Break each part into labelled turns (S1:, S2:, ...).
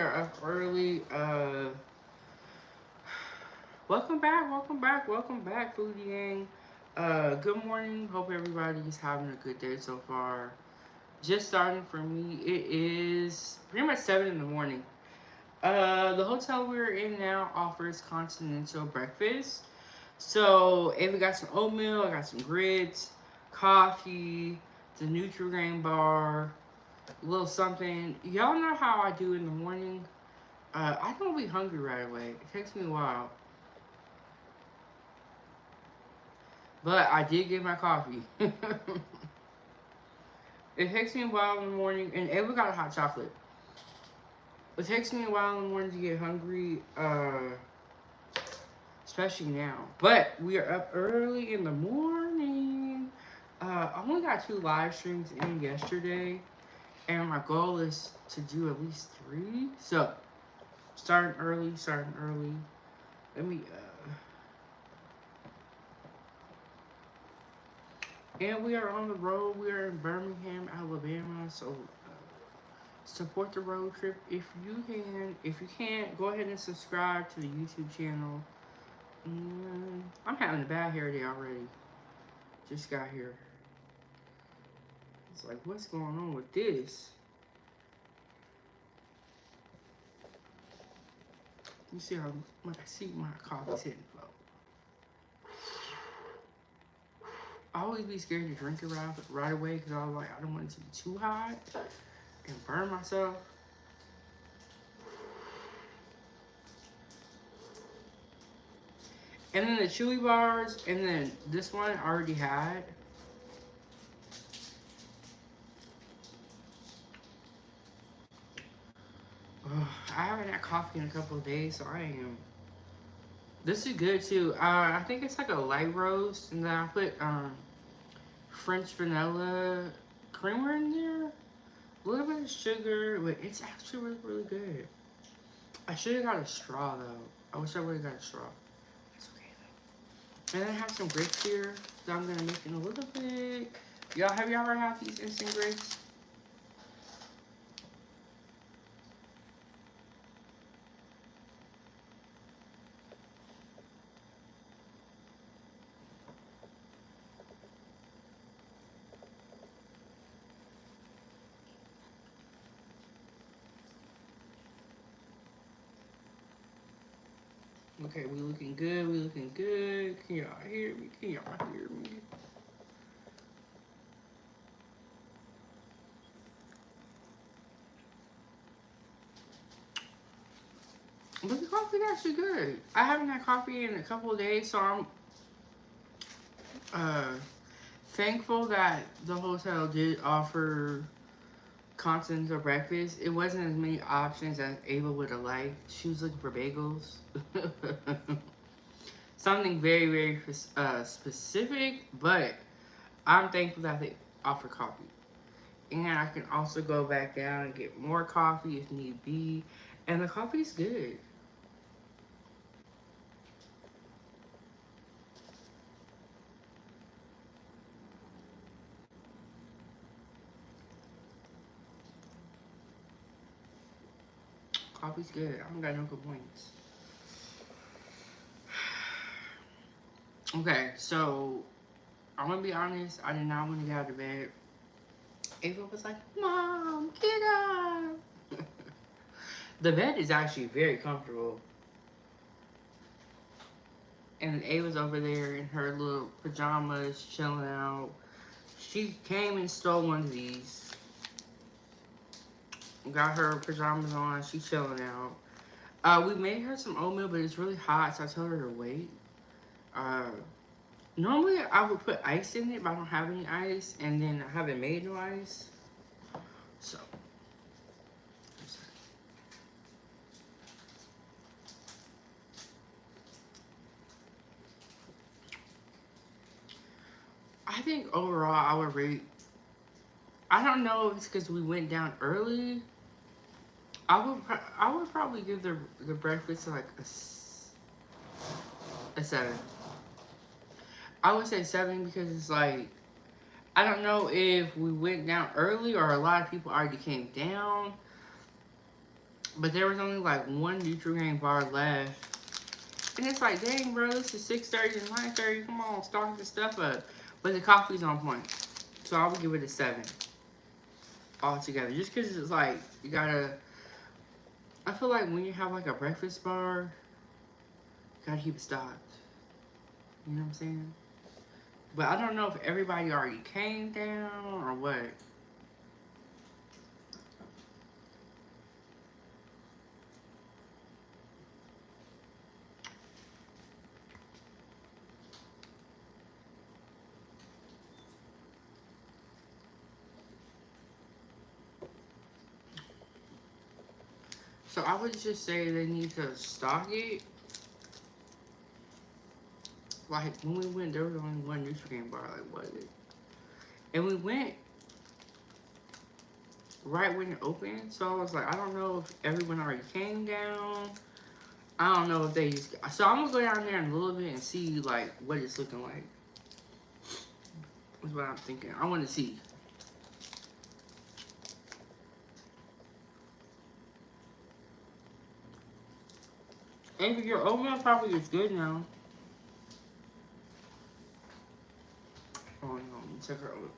S1: are up early. Welcome back, welcome back, welcome back, Foodie Gang. Good morning. Hope everybody's having a good day so far. Just starting for me. It is pretty much 7 in the morning. The hotel we're in now offers continental breakfast. So if we got some oatmeal, I got some grits, coffee, the Nutri-Grain bar, a little something. Y'all know how I do in the morning. I don't be hungry right away. It takes me a while. But I did get my coffee. It takes me a while in the morning, and Ava got a hot chocolate. It takes me a while in the morning to get hungry, especially now. But we are up early in the morning. I only got 2 live streams in yesterday, and my goal is to do at least 3. So, starting early, starting early. Let me, and we are on the road. We are in Birmingham, Alabama. So support the road trip if you can. If you can't, go ahead and subscribe to the YouTube channel. I'm having a bad hair day already. Just got here. It's like, what's going on with this? You see how much I see my coffee's hitting flow. I always be scared to drink it right away because I was like, I don't want it to be too hot and burn myself. And then the chewy bars, and then this one I already had. Ugh, I haven't had coffee in a couple of days, so I am. This is good too. I think it's like a light roast, and then I put French vanilla creamer in there, a little bit of sugar, but it's actually really, really good. I should have got a straw though. I wish I would have got a straw. It's okay though. And I have some grits here that I'm gonna make in a little bit. Y'all, have y'all ever had these instant grits? Okay, we looking good, we looking good. Can y'all hear me? Can y'all hear me? But the coffee's actually good. I haven't had coffee in a couple of days, so I'm uh, thankful that the hotel did offer continental breakfast. It wasn't as many options as Ava would have liked. She was looking for bagels. Something very, very specific, but I'm thankful that they offer coffee. And I can also go back down and get more coffee if need be. And the coffee's good. Coffee's good. I don't got no complaints. Okay, so I'm gonna be honest. I did not want to get out of bed. Ava was like, "Mom, get up." The bed is actually very comfortable. And Ava's over there in her little pajamas, chilling out. She came and stole one of these. Got her pajamas on. She's chilling out. We made her some oatmeal, but it's really hot, so I told her to wait. Uh, Normally, I would put ice in it, but I don't have any ice, and then I haven't made no ice. So, I think overall I would rate. I don't know if it's because we went down early. I would probably give the breakfast like a 7. I would say 7 because it's like I don't know if we went down early or a lot of people already came down. But there was only like one Nutrigrain bar left. And it's like, dang, bro, this is 6:30 and 9:30. Come on, stock this stuff up. But the coffee's on point. So I would give it a 7 altogether. Just because it's like, you gotta... I feel like when you have like a breakfast bar, you gotta keep it stocked. You know what I'm saying? But I don't know if everybody already came down or what. So I would just say they need to stock it. Like when we went, there was only one Nutrigrain bar. Like what? And we went right when it opened. So I was like, I don't know if everyone already came down. I don't know if they just... So I'm gonna go down there in a little bit and see like what it's looking like. That's what I'm thinking. I want to see. And your oatmeal probably is good now. Oh no, let me check her out.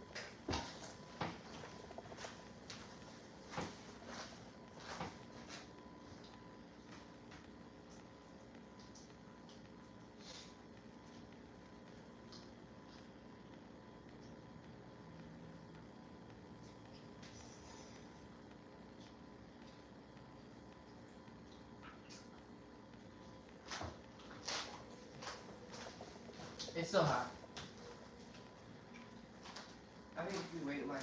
S1: It's still hot. I think if you wait like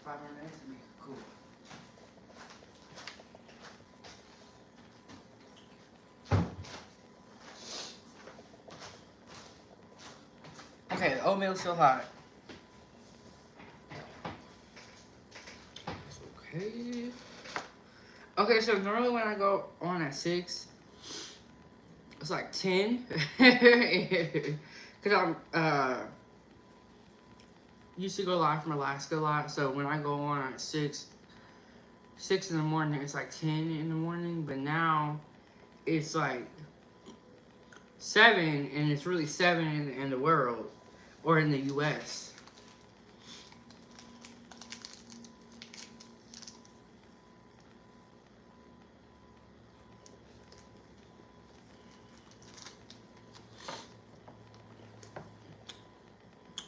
S1: 5 more minutes, it'll be cool. Okay, the oatmeal's still hot. Okay. Okay, so normally when I go on at 6, it's like 10. Because I'm used to go live from Alaska a lot. So when I go on at 6 in the morning, it's like 10 in the morning. But now it's like 7, and it's really 7 in the world or in the US.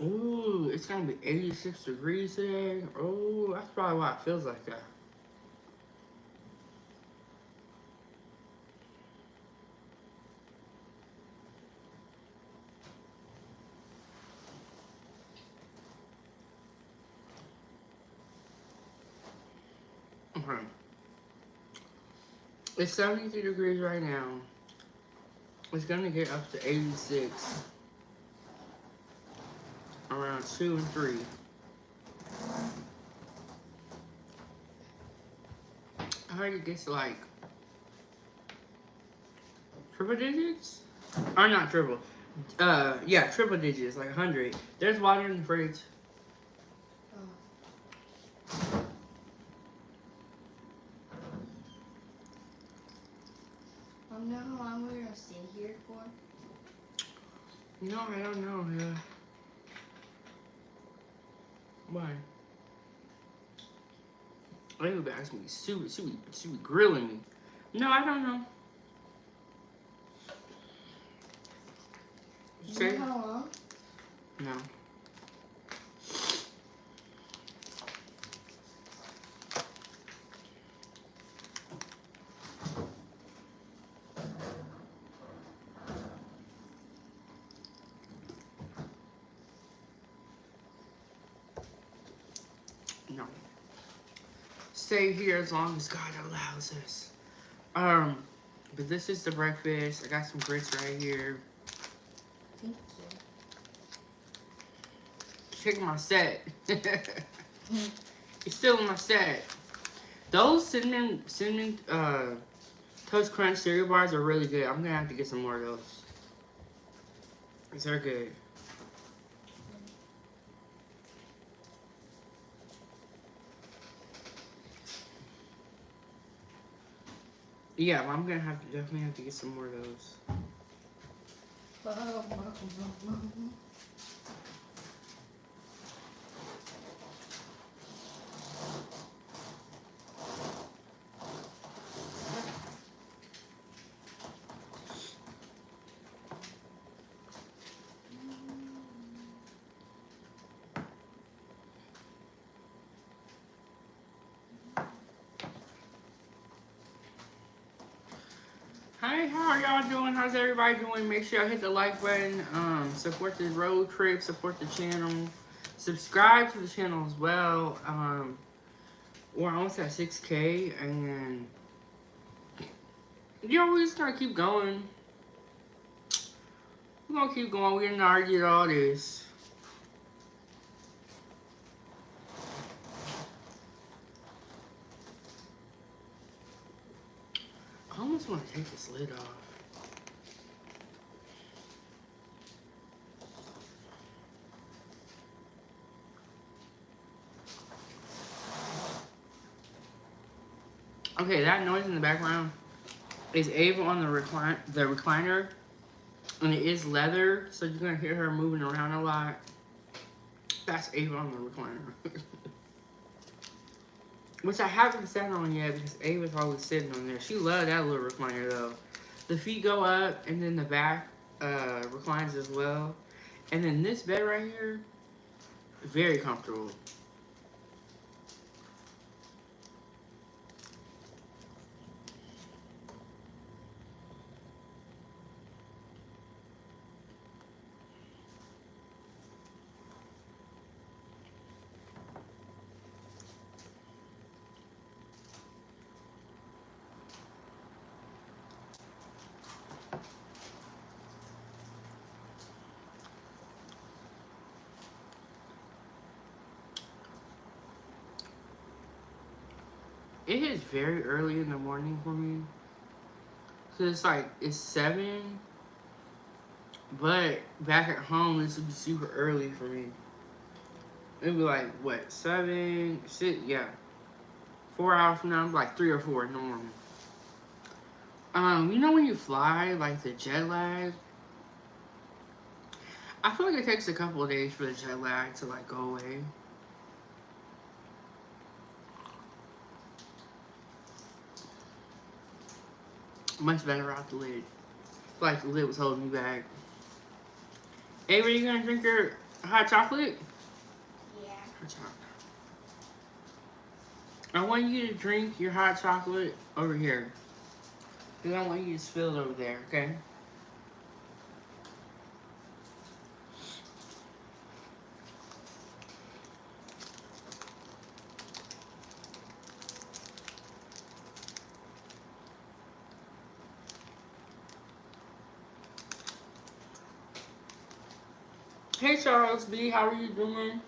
S1: Ooh, it's gonna be 86 degrees today. Oh, that's probably why it feels like that. Okay. It's 73 degrees right now. It's gonna get up to 86 around 2 and 3. I heard it gets like triple digits? Or not triple. Yeah, triple digits, like 100. There's water in the fridge.
S2: You know how long we're gonna stay here for?
S1: No, I don't know. Yeah. Why? They would be asking me. She be grilling me. No, I don't know.
S2: You know how long?
S1: No. No. Stay here as long as God allows us. But this is the breakfast. I got some grits right here.
S2: Thank
S1: Check my set. It's still in my set. Those cinnamon Toast Crunch cereal bars are really good. I'm gonna have to get some more of those. These are good. Yeah, well, I'm gonna have to definitely have to get some more of those. Hi, how are y'all doing? How's everybody doing? Make sure y'all hit the like button. Support the road trip. Support the channel. Subscribe to the channel as well. We're almost at 6K, and we're just gonna keep going. We're gonna keep going. We're gonna argue all this. I almost want to take this lid off. Okay, that noise in the background is Ava on the recliner, and it is leather, so you're gonna hear her moving around a lot. That's Ava on the recliner. Which I haven't sat on yet because Ava's always sitting on there. She loved that little recliner though. The feet go up and then the back reclines as well. And then this bed right here, very comfortable. It is very early in the morning for me. Cause it's 7, but back at home this would be super early for me. It'd be like what 7, 6, yeah, 4 hours from now, like 3 or 4 in the morning. When you fly, like the jet lag, I feel like it takes a couple of days for the jet lag to like go away. Much better out the lid. Like the lid was holding me back. Ava, you gonna drink your hot chocolate?
S2: Yeah.
S1: Hot chocolate. I want you to drink your hot chocolate over here. Because I want you to spill it over there, okay? Hey Charles B, how are you doing?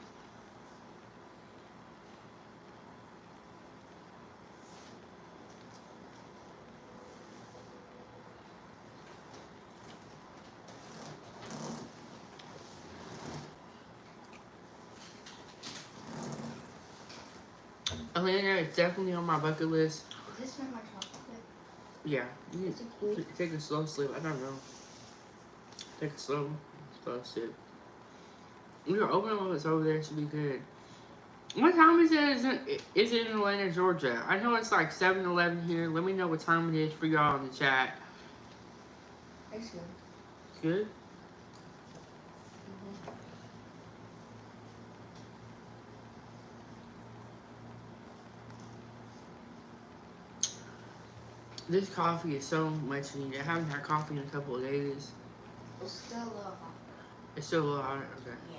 S1: Atlanta is definitely on my bucket list.
S2: Is this not my chocolate?
S1: Yeah, you
S2: Is it cool?
S1: take a slow sip. I don't know. Take a slow sip. You're open while it's over there. It should be good. What time is it? Is it in Atlanta, Georgia? I know it's like 7-11 here. Let me know what time it is for y'all in the chat.
S2: It's good.
S1: Good? This coffee is so much needed. I haven't had coffee in a couple of days.
S2: It's still a little hot.
S1: It's still a little hot. Okay.
S2: Yeah.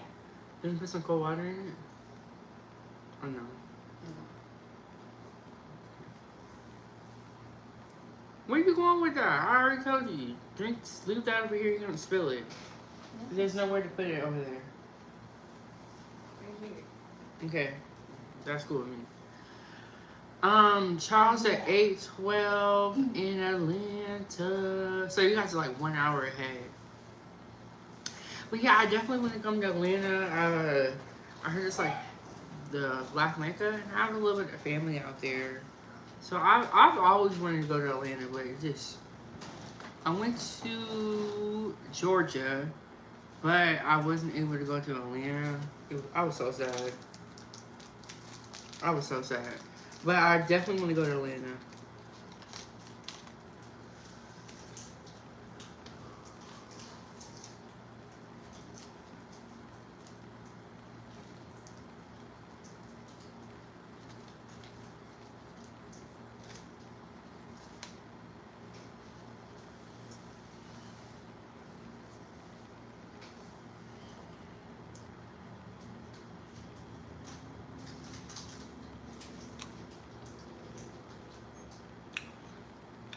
S1: Did you put some cold water in it? Or no? Where you going with that? I already told you. Leave that over here. You're gonna spill it.
S2: No.
S1: There's nowhere to put it over there.
S2: Right here.
S1: Okay, that's cool with me. Charles at 8:12 in Atlanta. So you guys are like 1 hour ahead. But yeah, I definitely want to come to Atlanta. I heard it's like the Black Mecca, and I have a little bit of family out there. So I've always wanted to go to Atlanta, but it just I went to Georgia, but I wasn't able to go to Atlanta. I was so sad. I was so sad. But I definitely want to go to Atlanta.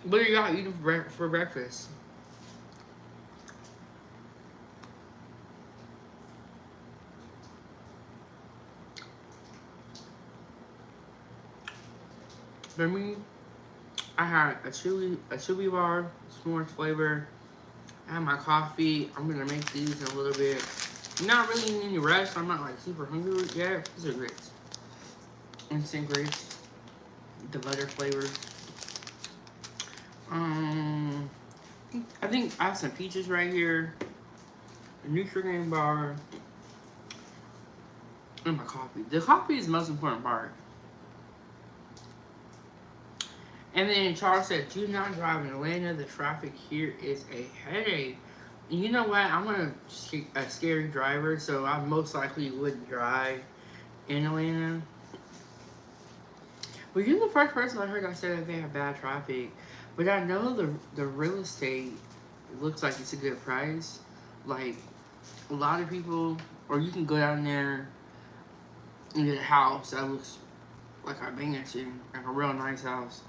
S1: What are y'all eating for breakfast? For me, I had a chewy bar, s'mores flavor. I had my coffee. I'm gonna make these in a little bit. Not really in any rush. I'm not like super hungry yet. These are grits. Instant grits. The butter flavor. Um, I think I have some peaches right here. A Nutrigrain bar. And my coffee. The coffee is the most important part. And then Charles said, do not drive in Atlanta. The traffic here is a headache. And you know what? I'm a scary driver, so I most likely wouldn't drive in Atlanta. But you're the first person I heard that said that they have bad traffic. But I know the real estate looks like it's a good price. Like, a lot of people, or you can go down there and get a house that looks like a mansion, like a real nice house.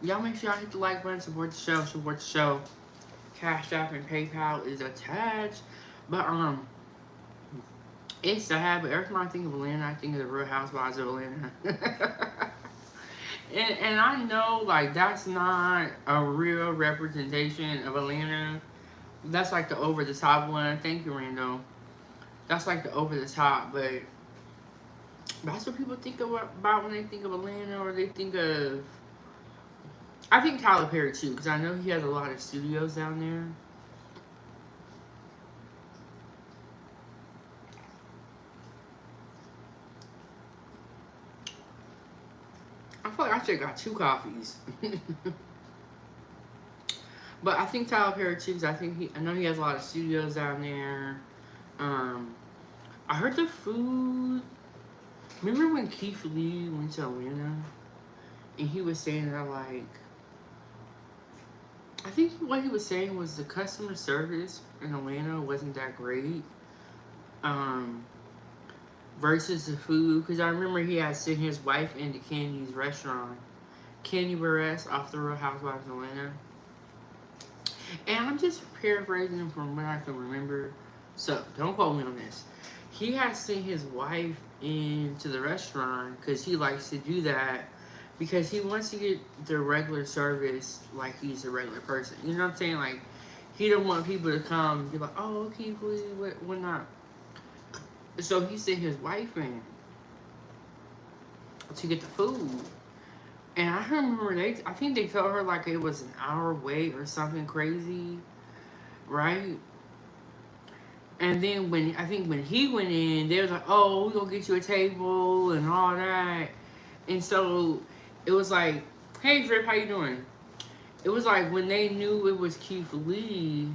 S1: Y'all make sure y'all hit the like button, support the show, support the show. Cash App and PayPal is attached. But it's sad, but every time I think of Atlanta, I think of the Real Housewives of Atlanta. and I know like that's not a real representation of Atlanta. That's like the over the top one. Thank you, Randall. That's like the over the top, but that's what people think about when they think of Atlanta, or they think of. I think Tyler Perry too, because I know he has a lot of studios down there. I feel like I should have got 2 coffees. But I think Tyler Perry too, because I know he has a lot of studios down there. I heard the food. Remember when Keith Lee went to Atlanta, and he was saying that like, I think what he was saying was the customer service in Atlanta wasn't that great. Um, versus the food, because I remember he had sent his wife into Candy's restaurant, Candy Barres off the Real Housewives of Atlanta. And I'm just paraphrasing from what I can remember, so don't quote me on this. He had sent his wife into the restaurant because he likes to do that because he wants to get the regular service like he's a regular person. You know what I'm saying? Like, he don't want people to come and be like, oh, okay, please, what not. So he sent his wife in to get the food. And I remember I think they told her like it was an hour wait or something crazy, right? And then when he went in, they was like, "Oh, we gonna get you a table and all that." And so it was like, "Hey, Drip, how you doing?" It was like when they knew it was Keith Lee,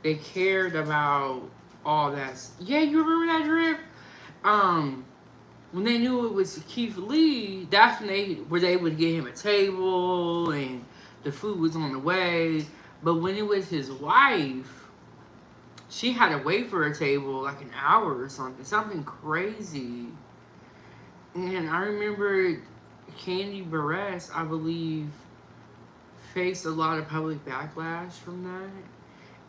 S1: they cared about all that. Yeah, you remember that, Drip? When they knew it was Keith Lee, that's when they were able to get him a table and the food was on the way. But when it was his wife, she had to wait for a table like an hour or something crazy. And I remember Candy Barres, I believe, faced a lot of public backlash from that.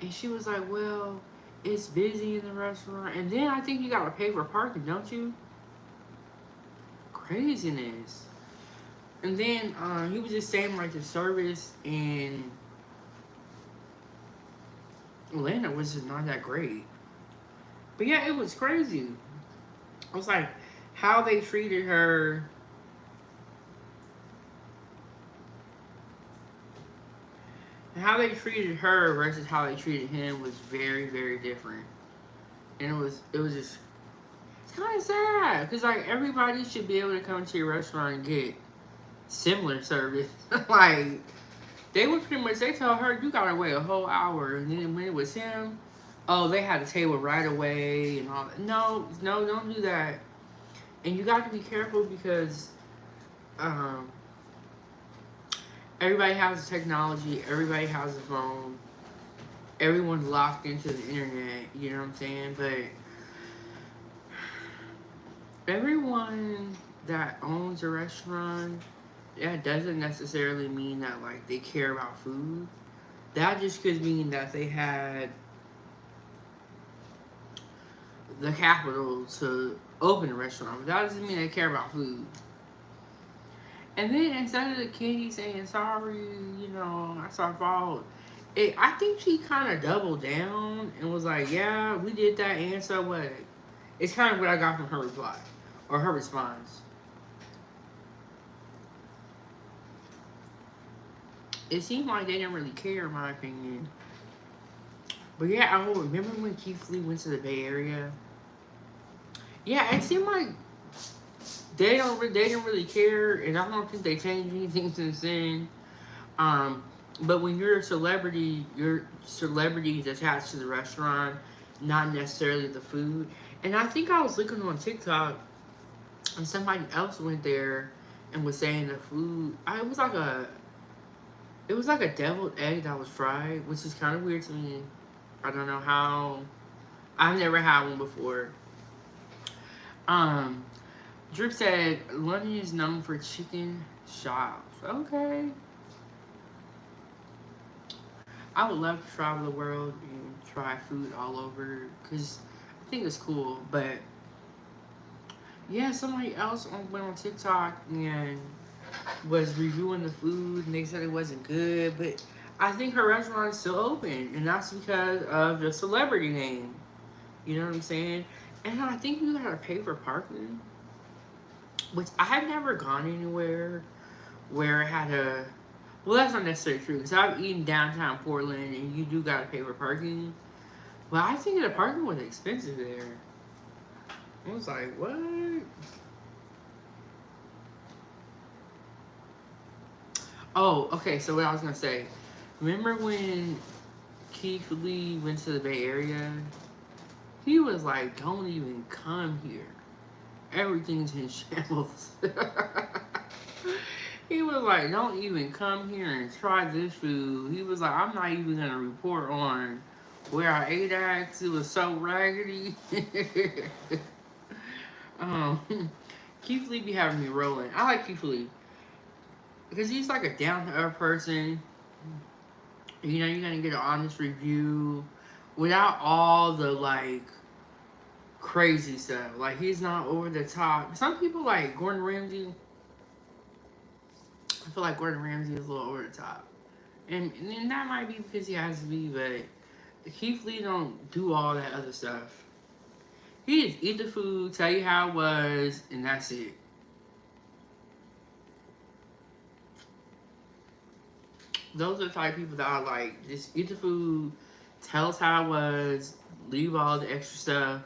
S1: And she was like, well, it's busy in the restaurant. And then I think you gotta pay for parking, don't you? Craziness. And then he was just saying like the service in Atlanta was just not that great. But yeah, it was crazy. I was like, how they treated her. How they treated her versus how they treated him was very, very different. And it was just, it's kind of sad because like everybody should be able to come to your restaurant and get similar service. Like they would pretty much, they tell her you gotta wait a whole hour, and then when it was him, oh, they had a table right away and all that. No, no, don't do that. And you got to be careful because um, everybody has technology, everybody has a phone, everyone's locked into the internet. You know what I'm saying? But everyone that owns a restaurant, that doesn't necessarily mean that like they care about food. That just could mean that they had the capital to open a restaurant, but that doesn't mean they care about food. And then instead of the kitty saying sorry, you know, that's our fault, I think she kind of doubled down and was like, yeah, we did that, and so what? It's kind of what I got from her reply or her response. It seemed like they didn't really care, in my opinion. But yeah, I remember when Keith Lee went to the Bay Area. Yeah, it seemed like they didn't really care, and I don't think they changed anything since then. Um, but when you're a celebrity, your celebrity is attached to the restaurant, not necessarily the food. And I think I was looking on TikTok, and somebody else went there and was saying the food. It was like a deviled egg that was fried, which is kind of weird to me. I don't know how. I've never had one before. Um, Drip said London is known for chicken shops. Okay. I would love to travel the world and try food all over because I think it's cool. But yeah, somebody else went on TikTok and was reviewing the food and they said it wasn't good. But I think her restaurant is still open, and that's because of the celebrity name. You know what I'm saying? And I think you gotta pay for parking, which I have never gone anywhere where it had a. Well, that's not necessarily true because I've eaten downtown Portland and you do gotta pay for parking. But I think the parking was expensive there. I was like, what? Oh, okay. So what I was gonna say, remember when Keith Lee went to the Bay Area? He was like, "Don't even come here. Everything's in shambles." He was like, "Don't even come here and try this food." He was like, "I'm not even gonna report on where I ate at 'cause it was so raggedy." um, Keith Lee be having me rolling. I like Keith Lee because he's like a down to earth person. You know, you're gonna get an honest review without all the like crazy stuff. Like he's not over the top. Some people like Gordon Ramsay. I feel like Gordon Ramsay is a little over the top, and that might be because he has to be. But Keith Lee don't do all that other stuff. He just eat the food, tell you how it was, and that's it. Those are the type of people that I like. Just eat the food, tell us how it was, leave all the extra stuff,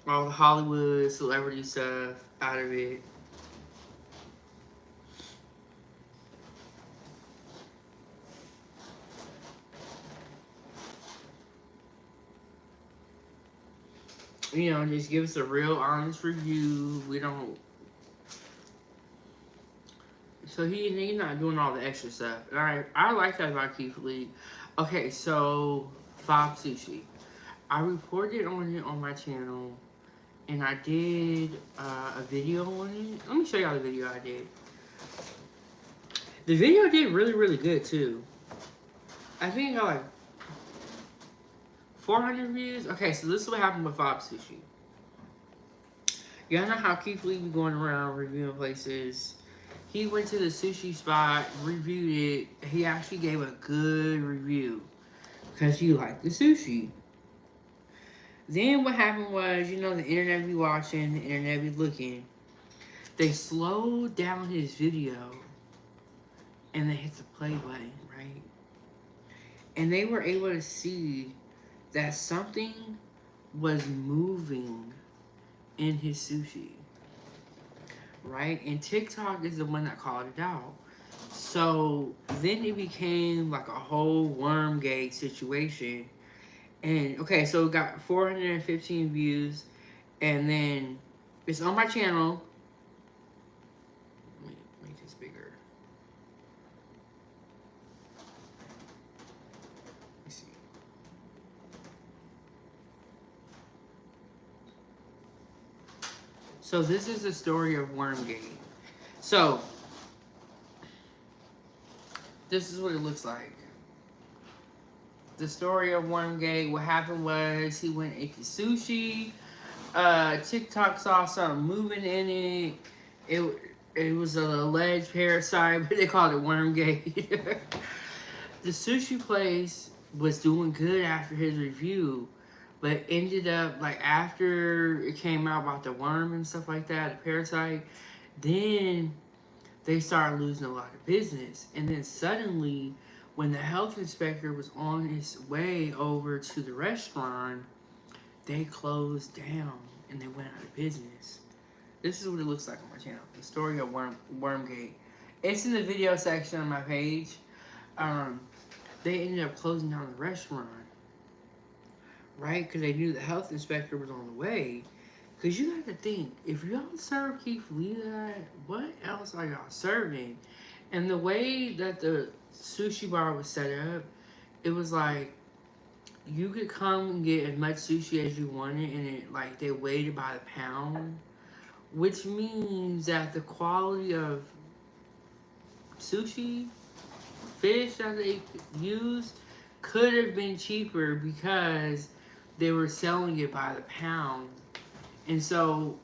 S1: all the Hollywood celebrity stuff out of it. You know, just give us a real honest review. We don't. So he's not doing all the extra stuff. All right, I like that about Keith Lee. Okay, so Fob Sushi. I reported on it on my channel, and I did a video on it. Let me show y'all the video I did. The video did really, really good too. I think it got like 400 views. Okay, so this is what happened with Fob Sushi. Y'all know how Keith Lee be going around reviewing places. He went to the sushi spot, reviewed it. He actually gave a good review because he liked the sushi. Then what happened was, you know, the internet be watching, the internet be looking. They slowed down his video and they hit the play button, right? And they were able to see that something was moving in his sushi, right? And TikTok is the one that called it out. So then it became like a whole wormgate situation. And okay, so it got 415 views, and then it's on my channel. Let me make this bigger. Let's see. So this is the story of Wormgate. So this is what it looks like. The story of Wormgate. What happened was he went and ate the sushi. TikTok saw something moving in it. It was an alleged parasite, but they called it Wormgate. The sushi place was doing good after his review, but ended up like after it came out about the worm and stuff like that, the parasite, then they started losing a lot of business. And then suddenly, when the health inspector was on his way over to the restaurant, they closed down and they went out of business. This is what it looks like on my channel. The story of Wormgate. It's in the video section on my page. They ended up closing down the restaurant, right? Because they knew the health inspector was on the way. Because you got to think, if y'all serve Keith Lee that, what else are y'all serving? And the way that the sushi bar was set up, it was like, you could come and get as much sushi as you wanted, and it like they weighed it by the pound, which means that the quality of sushi, fish that they used, could have been cheaper because they were selling it by the pound. And so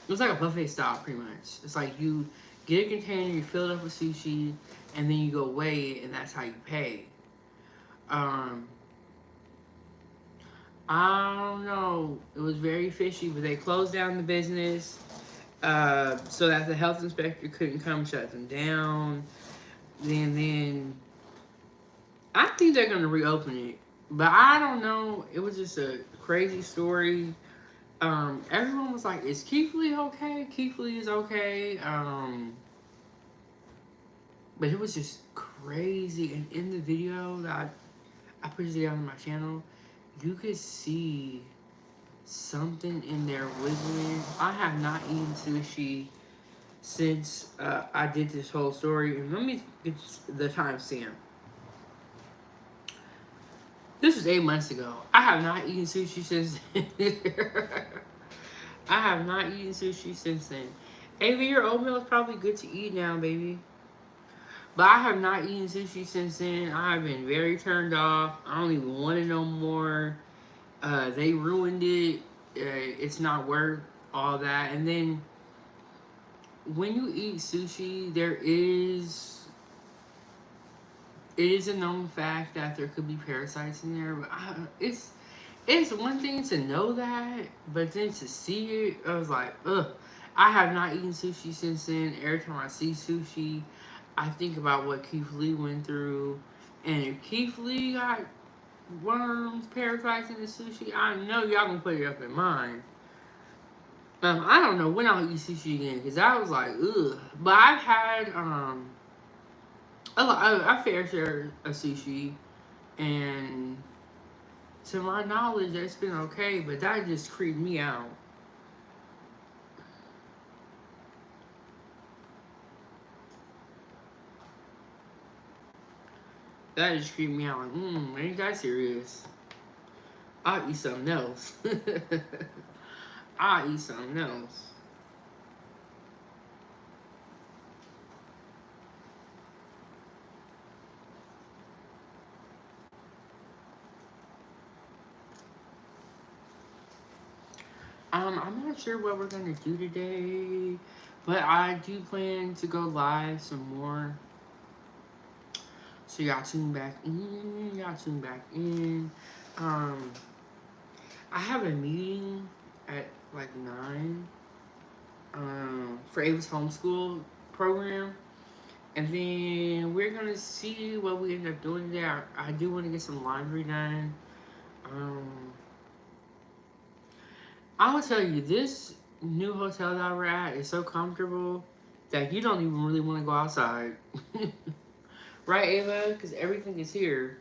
S1: it was like a buffet style, pretty much. It's like you get a container, you fill it up with sushi, and then you go weigh it, and that's how you pay. I don't know. It was very fishy, but they closed down the business so that the health inspector couldn't come shut them down. Then I think they're gonna reopen it, but I don't know. It was just a crazy story. Everyone was like, "Is Keith Lee okay? Keith Lee is okay." But it was just crazy. And in the video that I put it on my channel, you could see something in there wiggling. I have not eaten sushi since I did this whole story. And let me get the timestamp. This was 8 months ago. I have not eaten sushi since then. I have not eaten sushi since then. Ava, your oatmeal is probably good to eat now, baby. But I have not eaten sushi since then. I have been very turned off. I don't even want it no more. They ruined it. It's not worth all that. And then when you eat sushi, it is a known fact that there could be parasites in there. But it's one thing to know that, but then to see it, I was like, ugh. I have not eaten sushi since then. Every time I see sushi, I think about what Keith Lee went through. And if Keith Lee got worms, parasites in the sushi, I know y'all gonna put it up in mine. I don't know when I'll eat sushi again, because I was like, ugh. But I've had a fair share of sushi, and to my knowledge, it's been okay, but that just creeped me out. That just creeped me out. Like, ain't that serious? I'll eat something else. I'll eat something else. I'm not sure what we're gonna do today, but I do plan to go live some more. So y'all tune back in. I have a meeting at like 9 for Ava's homeschool program. And then we're gonna see what we end up doing there. I do want to get some laundry done. Um, I will tell you, this new hotel that we're at is so comfortable that you don't even really want to go outside. Right, Ava? Because everything is here.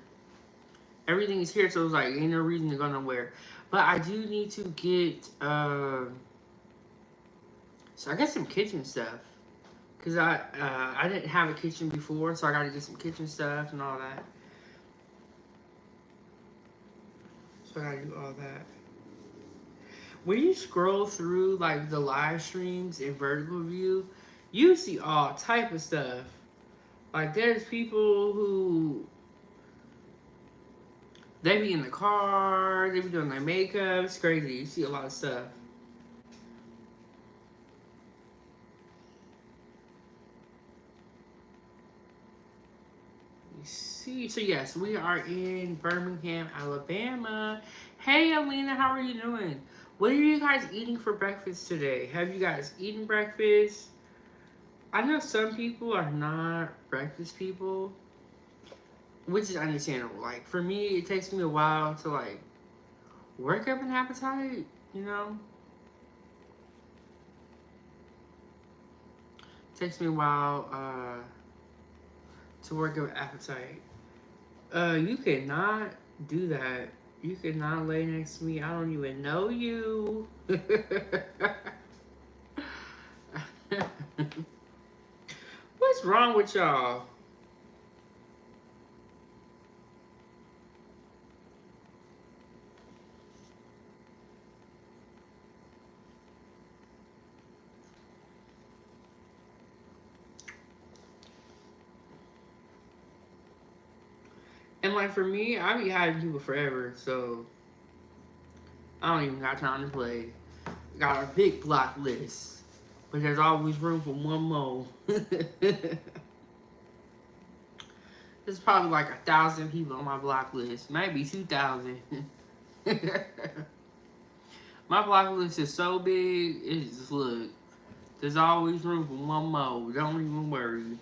S1: Everything is here, so it's like ain't no reason to go nowhere. But I do need to get so I got some kitchen stuff. Cause I didn't have a kitchen before, so I got to get some kitchen stuff and all that. So I got to do all that. When you scroll through like the live streams in vertical view, you see all type of stuff. Like there's people who they be in the car, they be doing their makeup. It's crazy. You see a lot of stuff. You see, so yes, we are in Birmingham, Alabama. Hey, Alina, how are you doing? What are you guys eating for breakfast today? Have you guys eaten breakfast? I know some people are not breakfast people, which is understandable. Like for me, it takes me a while to like work up an appetite. You know, it takes me a while to work up an appetite. You cannot do that. You cannot lay next to me. I don't even know you. What's wrong with y'all? And like for me, I be hiding people forever, so I don't even got time to play. Got a big block list, but there's always room for one more. There's probably like 1,000 people on my block list, maybe 2,000. My block list is so big, it's just look. There's always room for one more. Don't even worry.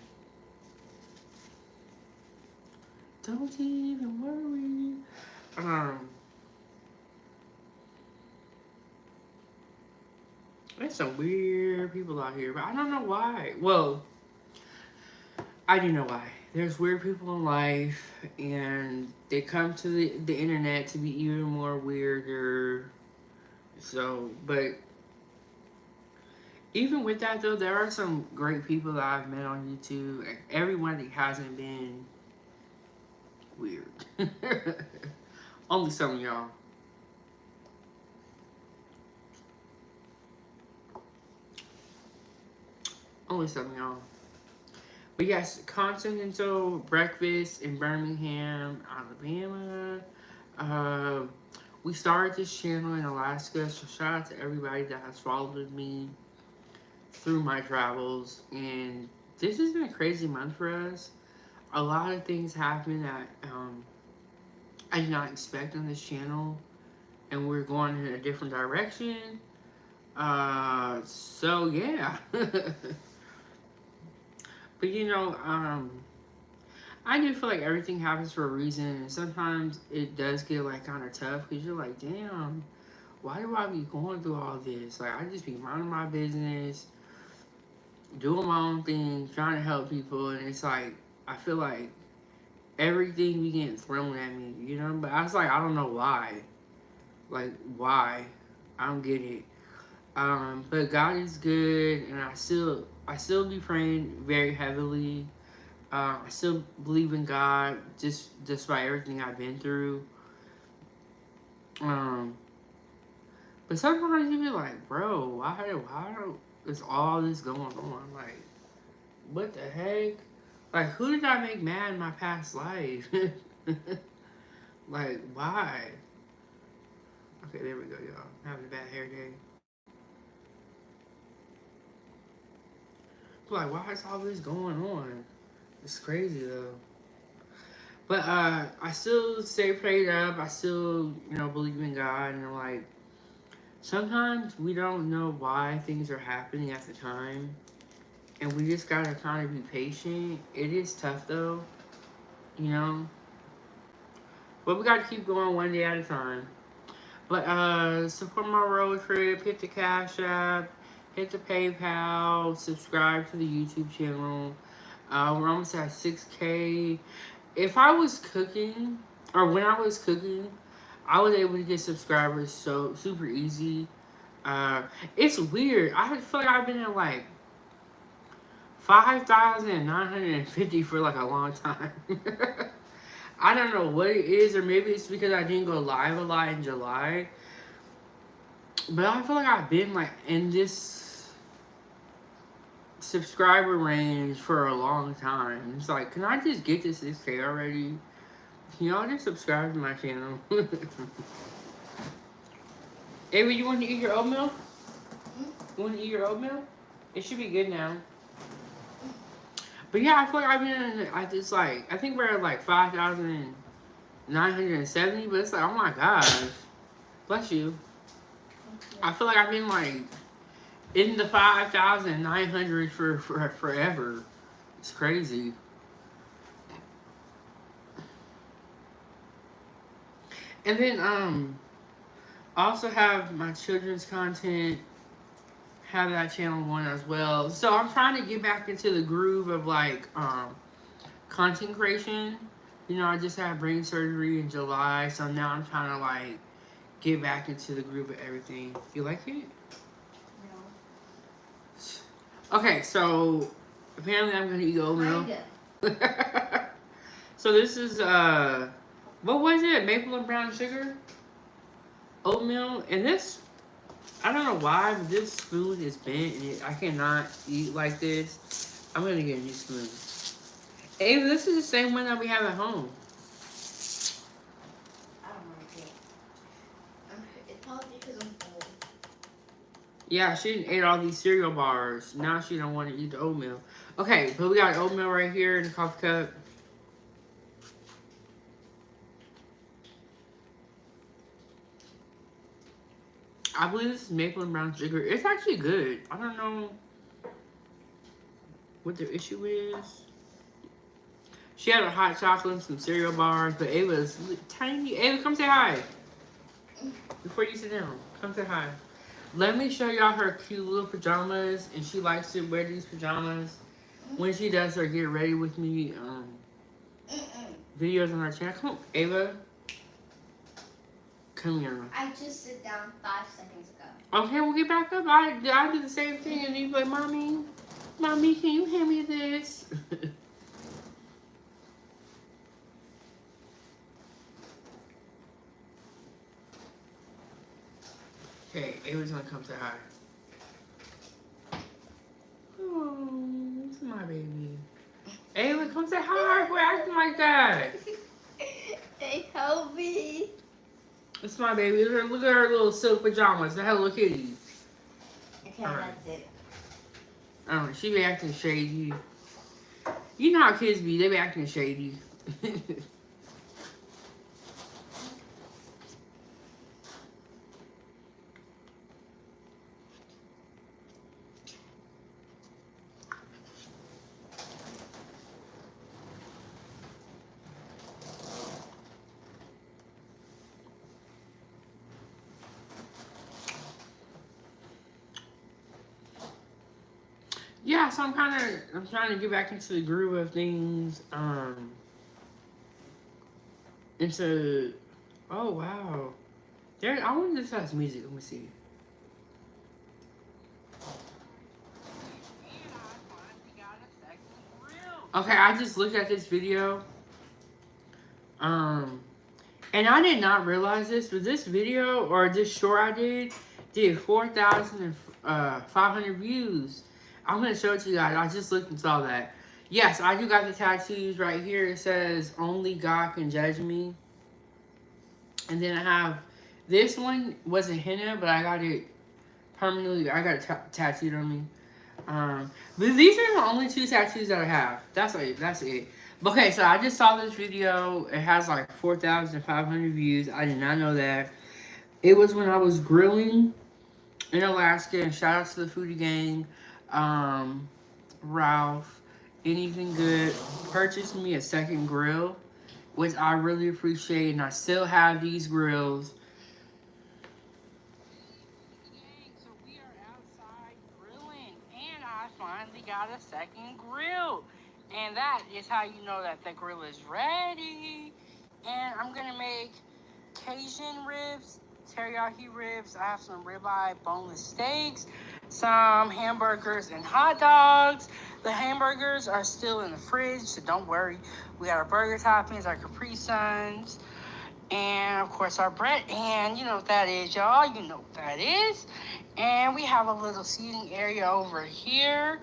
S1: Don't even worry. There's some weird people out here, but I don't know why. Well, I do know why. There's weird people in life, and they come to the internet to be even more weirder. So, but even with that though, there are some great people that I've met on YouTube. Everyone that hasn't been weird. Only some of y'all. Only some of y'all. But yes, Continental breakfast in Birmingham, Alabama. Uh, we started this channel in Alaska, so shout out to everybody that has followed me through my travels. And this has been a crazy month for us. A lot of things happen that I did not expect on this channel, and we're going in a different direction. So yeah. But you know, I do feel like everything happens for a reason, and sometimes it does get like kind of tough because you're like, damn, why do I be going through all this? Like, I just be minding my business, doing my own thing, trying to help people, and it's like, I feel like everything be getting thrown at me, you know? But I was like, I don't know why. Like, why? I don't get it. But God is good, and I still be praying very heavily. I still believe in God, just despite everything I've been through. Um, but sometimes you be like, bro, why is all this going on? Like, what the heck? Like, who did I make mad in my past life? Like, why? Okay, there we go, y'all. I'm having a bad hair day. Like, why is all this going on? It's crazy though. But I still stay prayed up. I still, believe in God. And like, sometimes we don't know why things are happening at the time. And we just gotta kind of be patient. It is tough though, you know. But we gotta keep going one day at a time. But support my road trip, hit the Cash App, hit the PayPal, subscribe to the YouTube channel. We're almost at 6K. If I was cooking, or when I was cooking, I was able to get subscribers so super easy. It's weird. I feel like I've been at like 5,950 for like a long time. I don't know what it is, or maybe it's because I didn't go live a lot in July. But I feel like I've been like in this subscriber range for a long time. It's like, can I just get to 6K already? Can y'all just subscribe to my channel? Ava, you want to eat your oatmeal? You want to eat your oatmeal? It should be good now. But yeah, I feel like I've been I just like, I think we're at like 5,970, but it's like, oh my gosh. Bless you. I feel like I've been like in the 5,900 for forever. It's crazy. And then I also have my children's content, have that channel going as well. So I'm trying to get back into the groove of like content creation. I just had brain surgery in July, so now I'm trying to like get back into the groove of everything. You like it?
S2: No.
S1: Okay, so apparently I'm gonna eat oatmeal. So this is what was it? Maple and brown sugar? Oatmeal. And this, I don't know why, but this spoon is bent and I cannot eat like this. I'm gonna get a new spoon. Hey, this is the same one that we have at home.
S2: I don't like it. It's probably because I'm old.
S1: Yeah, she didn't ate all these cereal bars. Now she don't want to eat the oatmeal. Okay, but we got oatmeal right here in the coffee cup. I believe this is maple and brown sugar. It's actually good. I don't know what the issue is. She had a hot chocolate and some cereal bars, but Ava's tiny. Ava, come say hi. Before you sit down, come say hi. Let me show y'all her cute little pajamas, and she likes to wear these pajamas when she does her get ready with me videos on her channel. Come on, Ava. Come here.
S2: I just sit down 5 seconds ago.
S1: Okay, we'll get back up. I do the same thing, and you're like, Mommy, can you hand me this? Okay, Ava's gonna come say hi. Oh, it's my baby. Ava, come say hi. We're acting like that.
S2: They help me.
S1: It's my baby. Look at her little silk pajamas. The Hello Kitty.
S2: Okay,
S1: All right.
S2: that's it.
S1: She be acting shady. You know how kids be. They be acting shady. Yeah, so I'm trying to get back into the groove of things. Into, oh wow, I wonder if this has music. Let me see. Okay, I just looked at this video. And I did not realize this, but this video or this short I did 4,500 views. I'm gonna show it to you guys. I just looked and saw that. Yes, I do got the tattoos right here. It says "Only God Can Judge Me," and then I have this one wasn't henna, but I got it permanently. I got it tattooed on me. But these are the only two tattoos that I have. That's it. That's it. Okay, so I just saw this video. It has like 4,500 views. I did not know that. It was when I was grilling in Alaska. And shout out to the foodie gang, um, Ralph. Anything good? Purchased me a second grill, which I really appreciate, and I still have these grills. So we are outside grilling, and I finally got a second grill, and that is how you know that the grill is ready. And I'm gonna make Cajun ribs, teriyaki ribs. I have some ribeye, boneless steaks, some hamburgers, and hot dogs. The hamburgers are still in the fridge, so don't worry. We got our burger toppings, our Capri Suns, and of course our bread. And you know what that is, y'all. You know what that is. And we have a little seating area over here.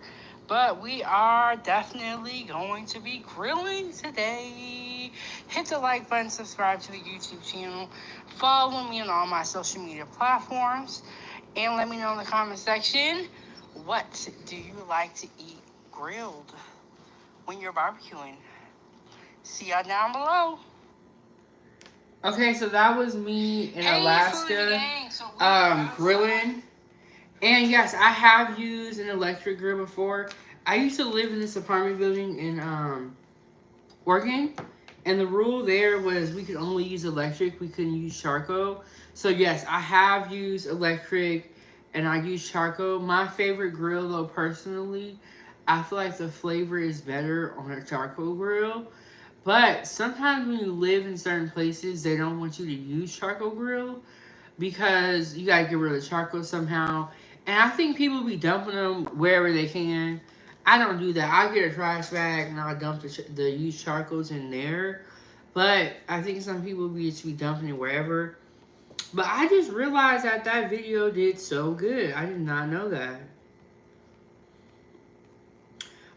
S1: But we are definitely going to be grilling today. Hit the like button, subscribe to the YouTube channel, follow me on all my social media platforms, and let me know in the comment section, what do you like to eat grilled when you're barbecuing? See y'all down below. Okay, so that was me in Alaska, grilling. And yes, I have used an electric grill before. I used to live in this apartment building in Oregon, and the rule there was we could only use electric. We couldn't use charcoal. So yes, I have used electric, and I use charcoal. My favorite grill, though, personally, I feel like the flavor is better on a charcoal grill. But sometimes when you live in certain places, they don't want you to use charcoal grill because you gotta get rid of the charcoal somehow. And I think people be dumping them wherever they can. I don't do that. I get a trash bag and I'll dump the used charcoals in there. But I think some people just be dumping it wherever. But I just realized that that video did so good. I did not know that.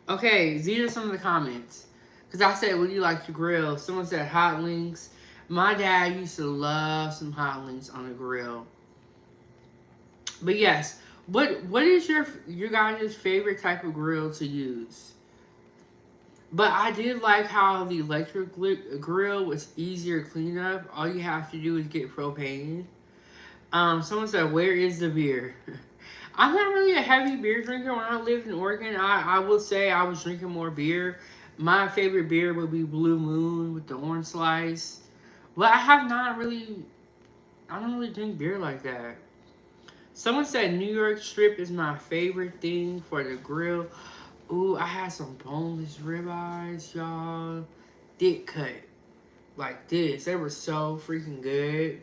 S1: Okay, these are some of the comments. Because I said, what do you like to grill? Someone said hot links. My dad used to love some hot links on the grill. But yes, what is your guys' favorite type of grill to use? But I did like how the electric grill was easier to clean up. All you have to do is get propane. Someone said, where is the beer? I'm not really a heavy beer drinker. When I lived in Oregon, I will say I was drinking more beer. My favorite beer would be Blue Moon with the orange slice. But I don't really drink beer like that. Someone said New York strip is my favorite thing for the grill. Ooh, I had some boneless ribeyes, y'all. Thick cut. Like this. They were so freaking good.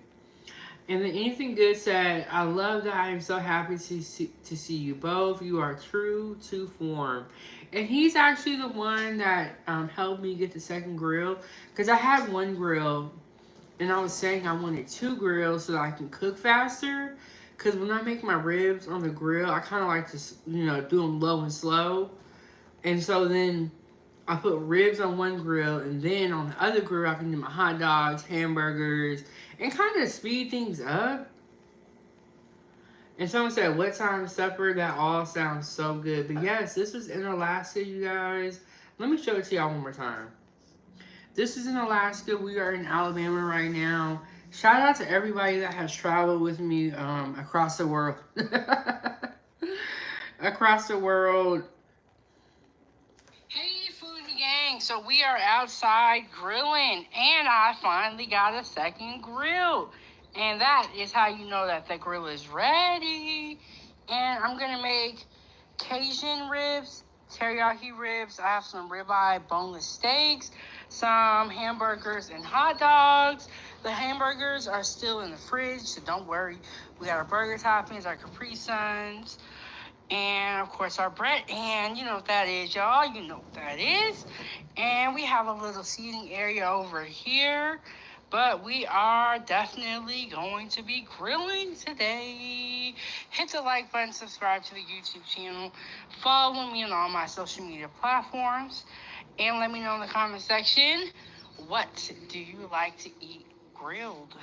S1: And then Anything Good said, I love that. I am so happy to see you both. You are true to form. And he's actually the one that helped me get the second grill. Because I had one grill, and I was saying I wanted two grills so that I can cook faster. Because when I make my ribs on the grill, I kind of like to, do them low and slow. And so then I put ribs on one grill, and then on the other grill, I can do my hot dogs, hamburgers, and kind of speed things up. And someone said, what time is supper? That all sounds so good. But yes, this was in Alaska, you guys. Let me show it to y'all one more time. This is in Alaska. We are in Alabama right now. Shout out to everybody that has traveled with me across the world. Across the world. Hey, foodie gang. So we are outside grilling, and I finally got a second grill. And that is how you know that the grill is ready. And I'm going to make Cajun ribs, teriyaki ribs. I have some ribeye, boneless steaks, some hamburgers, and hot dogs. The hamburgers are still in the fridge, so don't worry. We got our burger toppings, our Capri Suns, and of course our bread. And you know what that is, y'all. You know what that is. And we have a little seating area over here. But we are definitely going to be grilling today. Hit the like button, subscribe to the YouTube channel, follow me on all my social media platforms, and let me know in the comment section, what do you like to eat grilled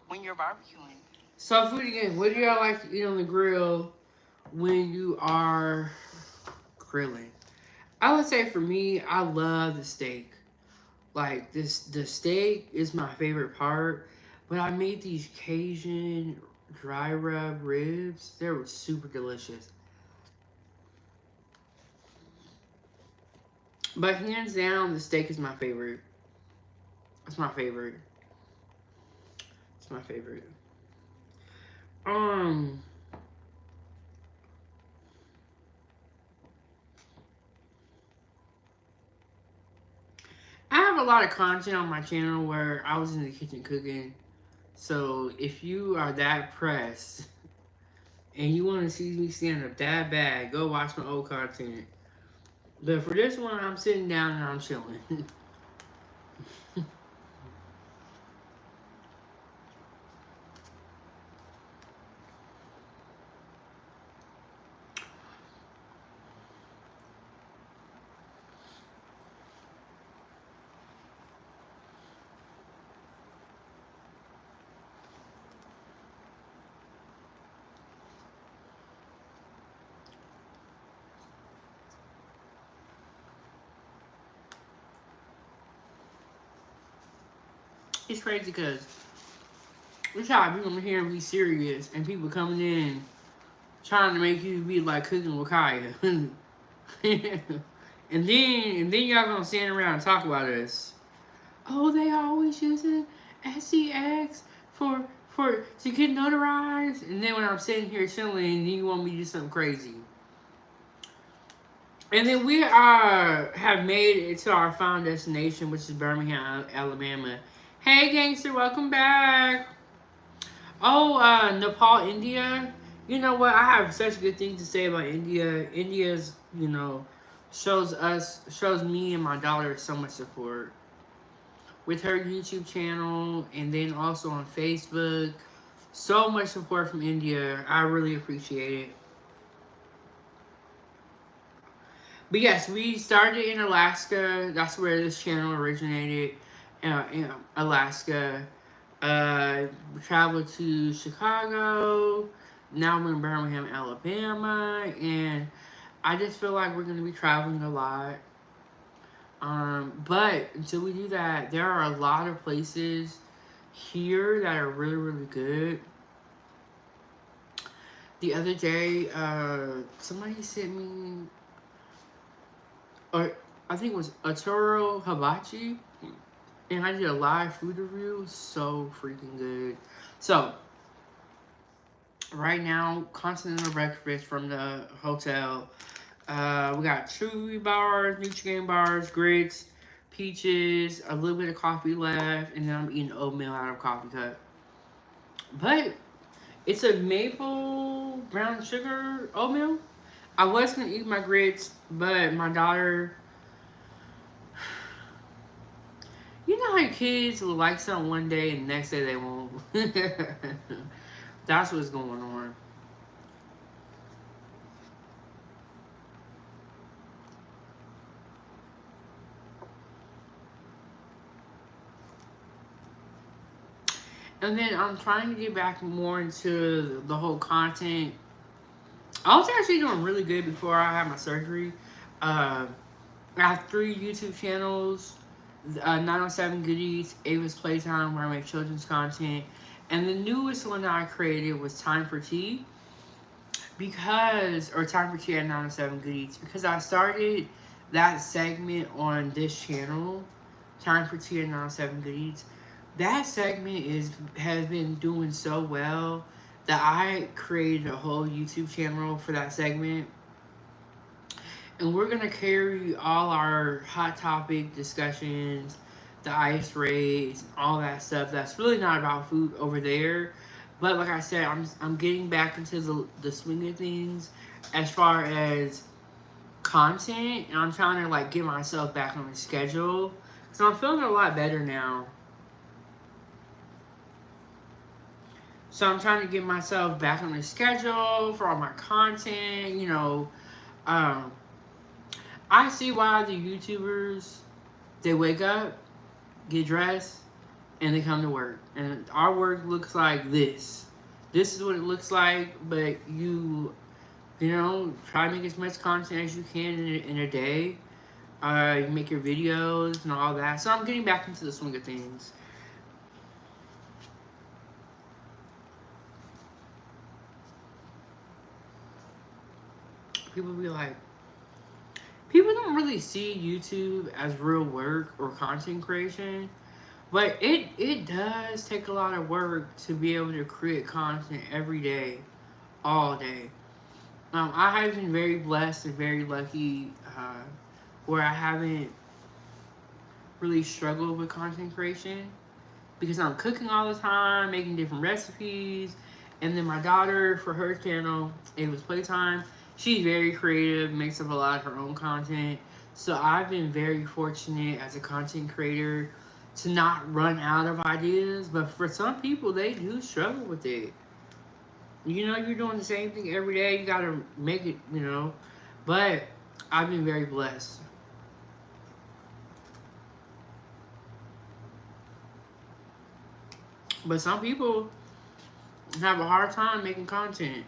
S1: when you're barbecuing? So, food again, what do y'all like to eat on the grill when you are grilling. I would say for me, I love the steak. Like the steak is my favorite part. But I made these Cajun dry rub ribs. They were super delicious. But hands down, the steak is my favorite. It's my favorite. It's my favorite. Um, I have a lot of content on my channel where I was in the kitchen cooking. So if you are that pressed and you want to see me stand up that bad, go watch my old content. But for this one, I'm sitting down and I'm chilling. It's crazy because we try to be on here and be serious, and people coming in trying to make you be like cooking with Kaya. and then y'all gonna stand around and talk about us. Oh, they always using SCX for to get notarized, and then when I'm sitting here chilling, you want me to do something crazy. And then we have made it to our final destination, which is Birmingham, Alabama. Hey, gangster, welcome back. Oh, Nepal, India. You know what? I have such good things to say about India. India's, shows me and my daughter so much support with her YouTube channel, and then also on Facebook. So much support from India. I really appreciate it. But yes, we started in Alaska. That's where this channel originated. In Alaska. We traveled to Chicago. Now we're in Birmingham, Alabama. And I just feel like we're going to be traveling a lot. But until we do that, there are a lot of places here that are really, really good. The other day, somebody sent me, or I think it was Arturo Hibachi, and I did a live food review. So freaking good. So, right now, Continental breakfast from the hotel. We got chewy bars, Nutrigrain bars, grits, peaches, a little bit of coffee left, and then I'm eating oatmeal out of a coffee cup. But it's a maple brown sugar oatmeal. I was gonna eat my grits, but my daughter, you know how kids will like something one day and the next day they won't. That's what's going on. And then I'm trying to get back more into the whole content. I was actually doing really good before I had my surgery. I have 3 YouTube channels. 907 Goodies, Ava's Playtime, where I make children's content. And the newest one that I created was Time for Tea. Time for Tea at 907 Goodies. Because I started that segment on this channel, Time for Tea at 907 Goodies. That segment has been doing so well that I created a whole YouTube channel for that segment. And we're going to carry all our hot topic discussions, the ice raids, all that stuff that's really not about food over there. But like I said, I'm getting back into the swing of things as far as content. And I'm trying to like get myself back on the schedule. So I'm feeling a lot better now. So I'm trying to get myself back on the schedule for all my content, I see why the YouTubers, they wake up, get dressed, and they come to work. And our work looks like this. This is what it looks like, but you You know, try to make as much content as you can in a day. You make your videos and all that. So I'm getting back into the swing of things. People be like, people don't really see YouTube as real work or content creation, but it does take a lot of work to be able to create content every day, all day. I have been very blessed and very lucky where I haven't really struggled with content creation because I'm cooking all the time, making different recipes. And then my daughter, for her channel, it was Playtime. She's very creative, makes up a lot of her own content. So I've been very fortunate as a content creator to not run out of ideas. But for some people, they do struggle with it. You know, you're doing the same thing every day. You gotta make it, you know. But I've been very blessed. But some people have a hard time making content.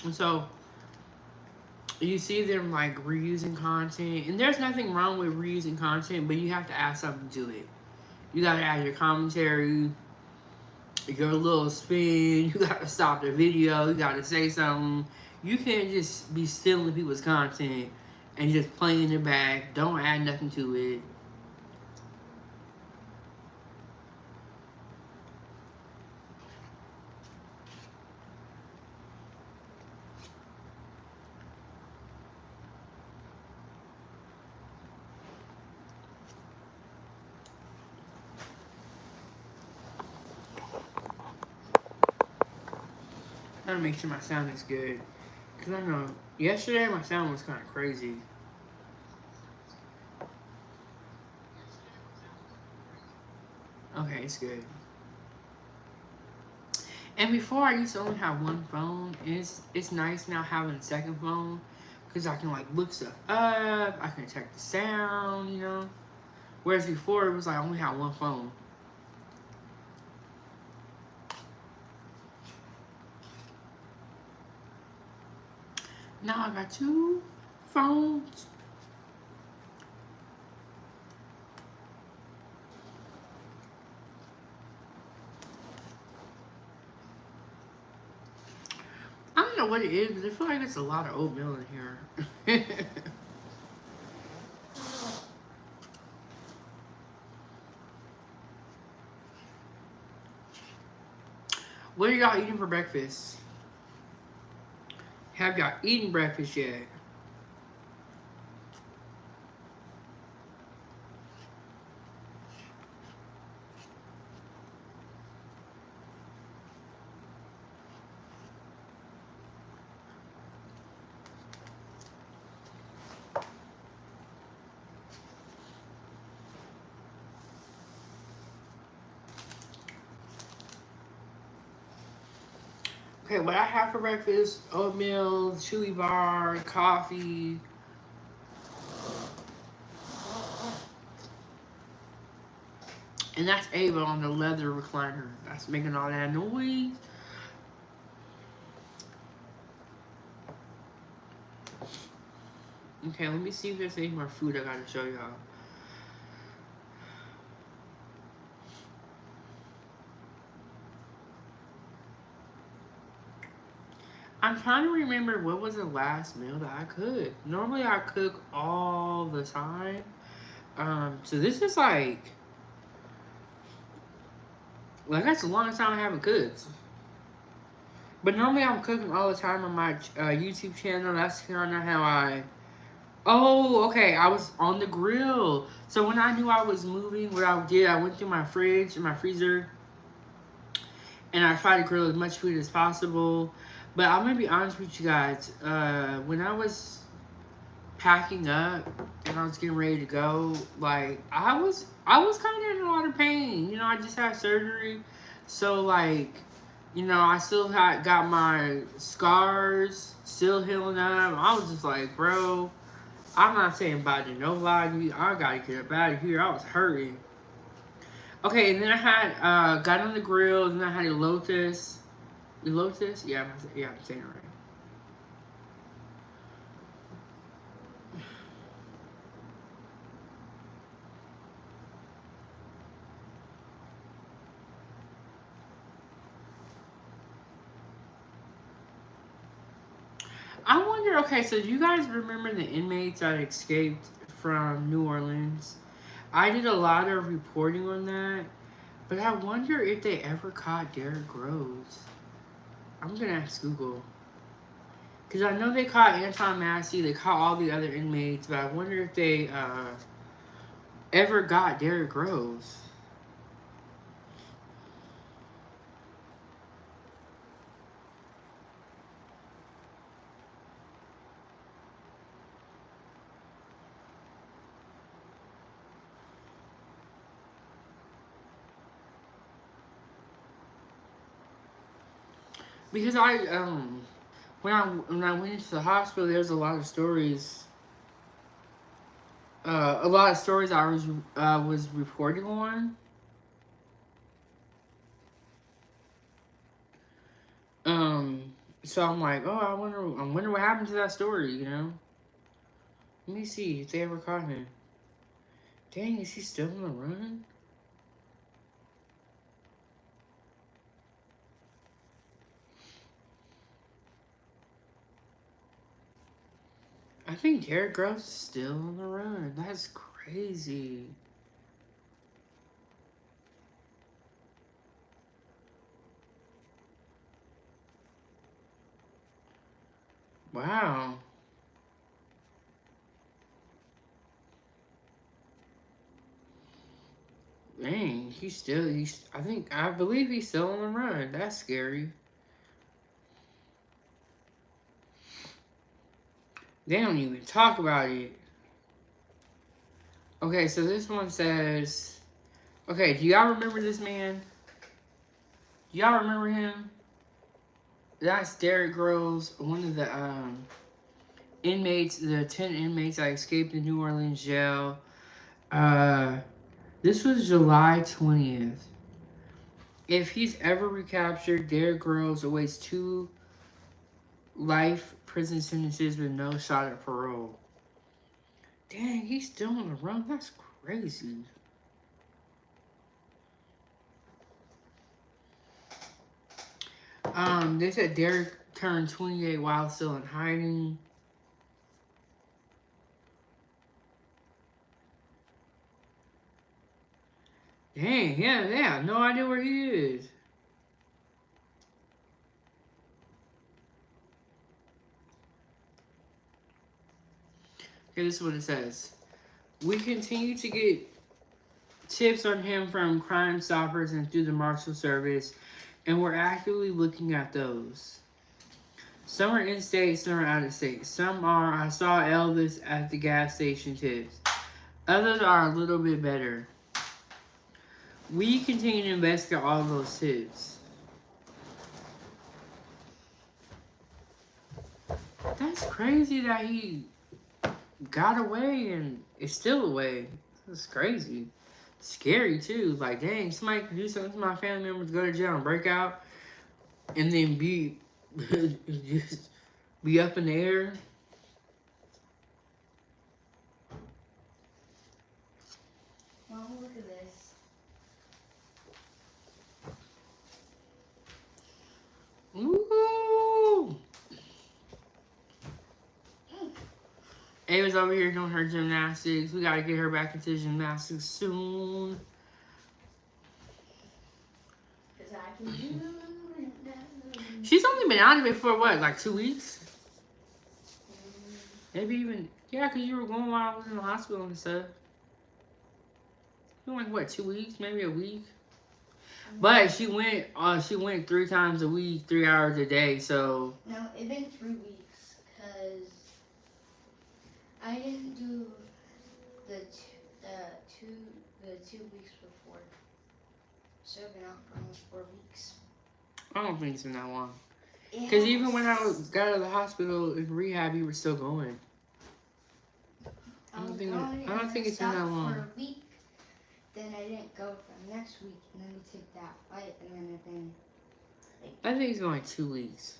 S1: And so you see them like reusing content, and there's nothing wrong with reusing content, but you have to add something to it. You gotta add your commentary, your little spin. You gotta stop the video. You gotta say something. You can't just be stealing people's content and just playing it back. Don't add nothing to it. I gotta make sure my sound is good. Cause I know yesterday my sound was kind of crazy. Okay, it's good. And before I used to only have one phone. And it's nice now having a second phone because I can like look stuff up. I can check the sound, you know. Whereas before it was like I only had one phone. Now I got two phones. I don't know what it is, but I feel like it's a lot of oatmeal in here. What are y'all eating for breakfast? Have y'all eaten breakfast yet? Okay, what I have for breakfast: oatmeal, chewy bar, coffee. And that's Ava on the leather recliner. That's making all that noise. Okay, let me see if there's any more food I gotta show y'all. I'm trying to remember what was the last meal that I cooked. Normally I cook all the time. So this is like that's the longest time I haven't cooked. But normally I'm cooking all the time on my YouTube channel. That's kind of how I. Oh, okay. I was on the grill. So when I knew I was moving, what I did, I went through my fridge and my freezer, and I tried to grill as much food as possible. But I'm gonna be honest with you guys. When I was packing up and I was getting ready to go, like I was kind of in a lot of pain. You know, I just had surgery, so like, you know, I still had got my scars still healing up. I was just like, bro, I'm not saying bye to nobody. I gotta get up out of here. I was hurting. Okay, and then I had got on the grill, and then I had a Lotus. Lotus? Yeah, I'm saying it right. I wonder, okay, so do you guys remember the inmates that escaped from New Orleans? I did a lot of reporting on that, but I wonder if they ever caught Derrick Rose. I'm gonna ask Google. Because I know they caught Anton Massey, they caught all the other inmates, but I wonder if they ever got Derrick Rose. Because when I went into the hospital, there's a lot of stories. A lot of stories I was reporting on. So I'm like, oh, I wonder what happened to that story. You know. Let me see if they ever caught him. Dang, is he still on the run? I think Derrick Rose is still on the run. That's crazy. Wow. Dang, I believe he's still on the run. That's scary. They don't even talk about it. Okay, so this one says, okay, do y'all remember this man? Do y'all remember him? That's Derrick Rose, one of the inmates, the 10 inmates that escaped the New Orleans jail. This was July 20th. If he's ever recaptured, Derrick Rose awaits 2 life prison sentences with no shot at parole. Dang, he's still on the run? That's crazy. They said Derrick turned 28 while still in hiding. Dang, yeah, they have no idea where he is. Okay, this is what it says. We continue to get tips on him from Crime Stoppers and through the Marshal Service, and we're actively looking at those. Some are in state, some are out of state. Some are, I saw Elvis at the gas station tips. Others are a little bit better. We continue to investigate all those tips. That's crazy that he got away and is still away. That's crazy. Scary too. Like, dang, somebody could do something to my family members, go to jail and break out, and then be just be up in the air.
S2: Mom, look at this.
S1: Ooh. Ava's over here doing her gymnastics. We gotta get her back into gymnastics soon.
S2: Because I can do it.
S1: She's only been out of it for what, like 2 weeks? Maybe even, yeah, because you were going while I was in the hospital and stuff. You went like, what, 2 weeks? Maybe a week? But she went 3 times a week, 3 hours a day, so.
S2: No, it's been 3 weeks because I didn't do the 2 weeks before. So I've been out for almost 4 weeks.
S1: I don't think it's been that long. Because even when I got out of the hospital in rehab, you were still going.
S2: I was
S1: think
S2: going
S1: I don't
S2: and
S1: think
S2: I
S1: it's in that
S2: stopped
S1: long.
S2: for a week. Then I didn't go for next week, and then we took that flight, and then it's been
S1: I think it's going 2 weeks.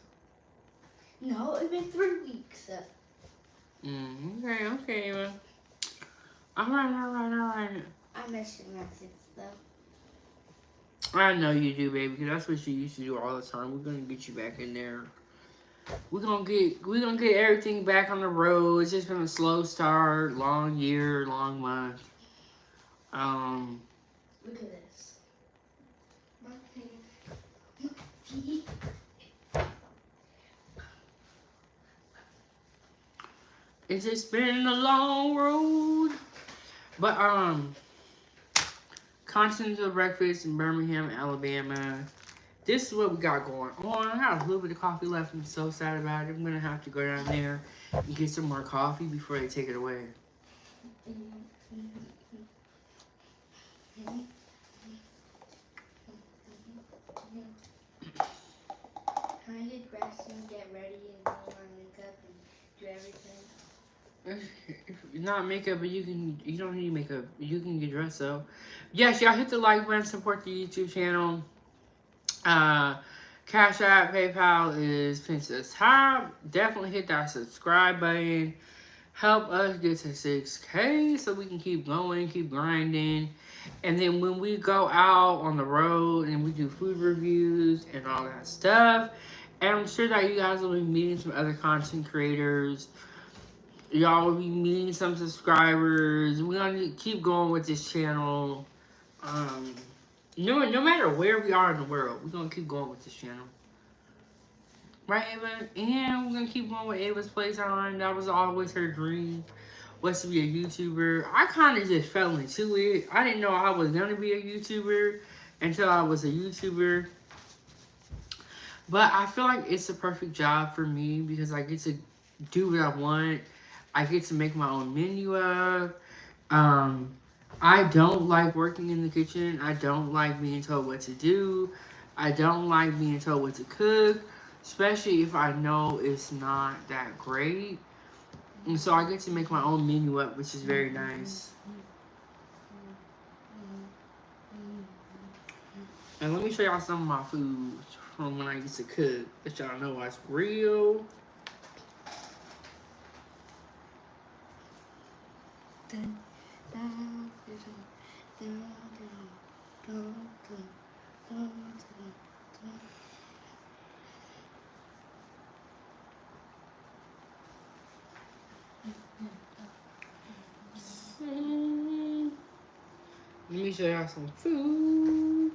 S2: no, it's been 3 weeks.
S1: Okay, well. Alright.
S2: I miss your message though.
S1: I know you do, baby, because that's what you used to do all the time. We're gonna get you back in there. We're gonna get everything back on the road. It's just been a slow start, long year, long month.
S2: Look at this. My teeth.
S1: It's just been a long road. But Continental breakfast in Birmingham, Alabama. This is what we got going on. I got a little bit of coffee left. I'm so sad about it. I'm gonna have to go down there and get some more coffee before they take it away.
S2: Can I get dressed and get ready and do my makeup and do everything?
S1: If not makeup, but you don't need makeup. You can get dressed though. Yes, y'all hit the like button, support the YouTube channel. Cash App, PayPal is pinned to the top. Definitely hit that subscribe button. Help us get to 6K so we can keep going, keep grinding. And then when we go out on the road and we do food reviews and all that stuff, and I'm sure that you guys will be meeting some other content creators. Y'all will be meeting some subscribers. We're gonna keep going with this channel. No matter where we are in the world, we're gonna keep going with this channel. Right, Ava? And we're gonna keep going with Ava's Playtime. That was always her dream, was to be a YouTuber. I kind of just fell into it. I didn't know I was gonna be a YouTuber until I was a YouTuber. But I feel like it's a perfect job for me because I get to do what I want. I get to make my own menu up. I don't like working in the kitchen. I don't like being told what to do. I don't like being told what to cook, especially if I know it's not that great. And so I get to make my own menu up, which is very nice. And let me show y'all some of my food from when I used to cook, let y'all know it's real. Let me show y'all some food.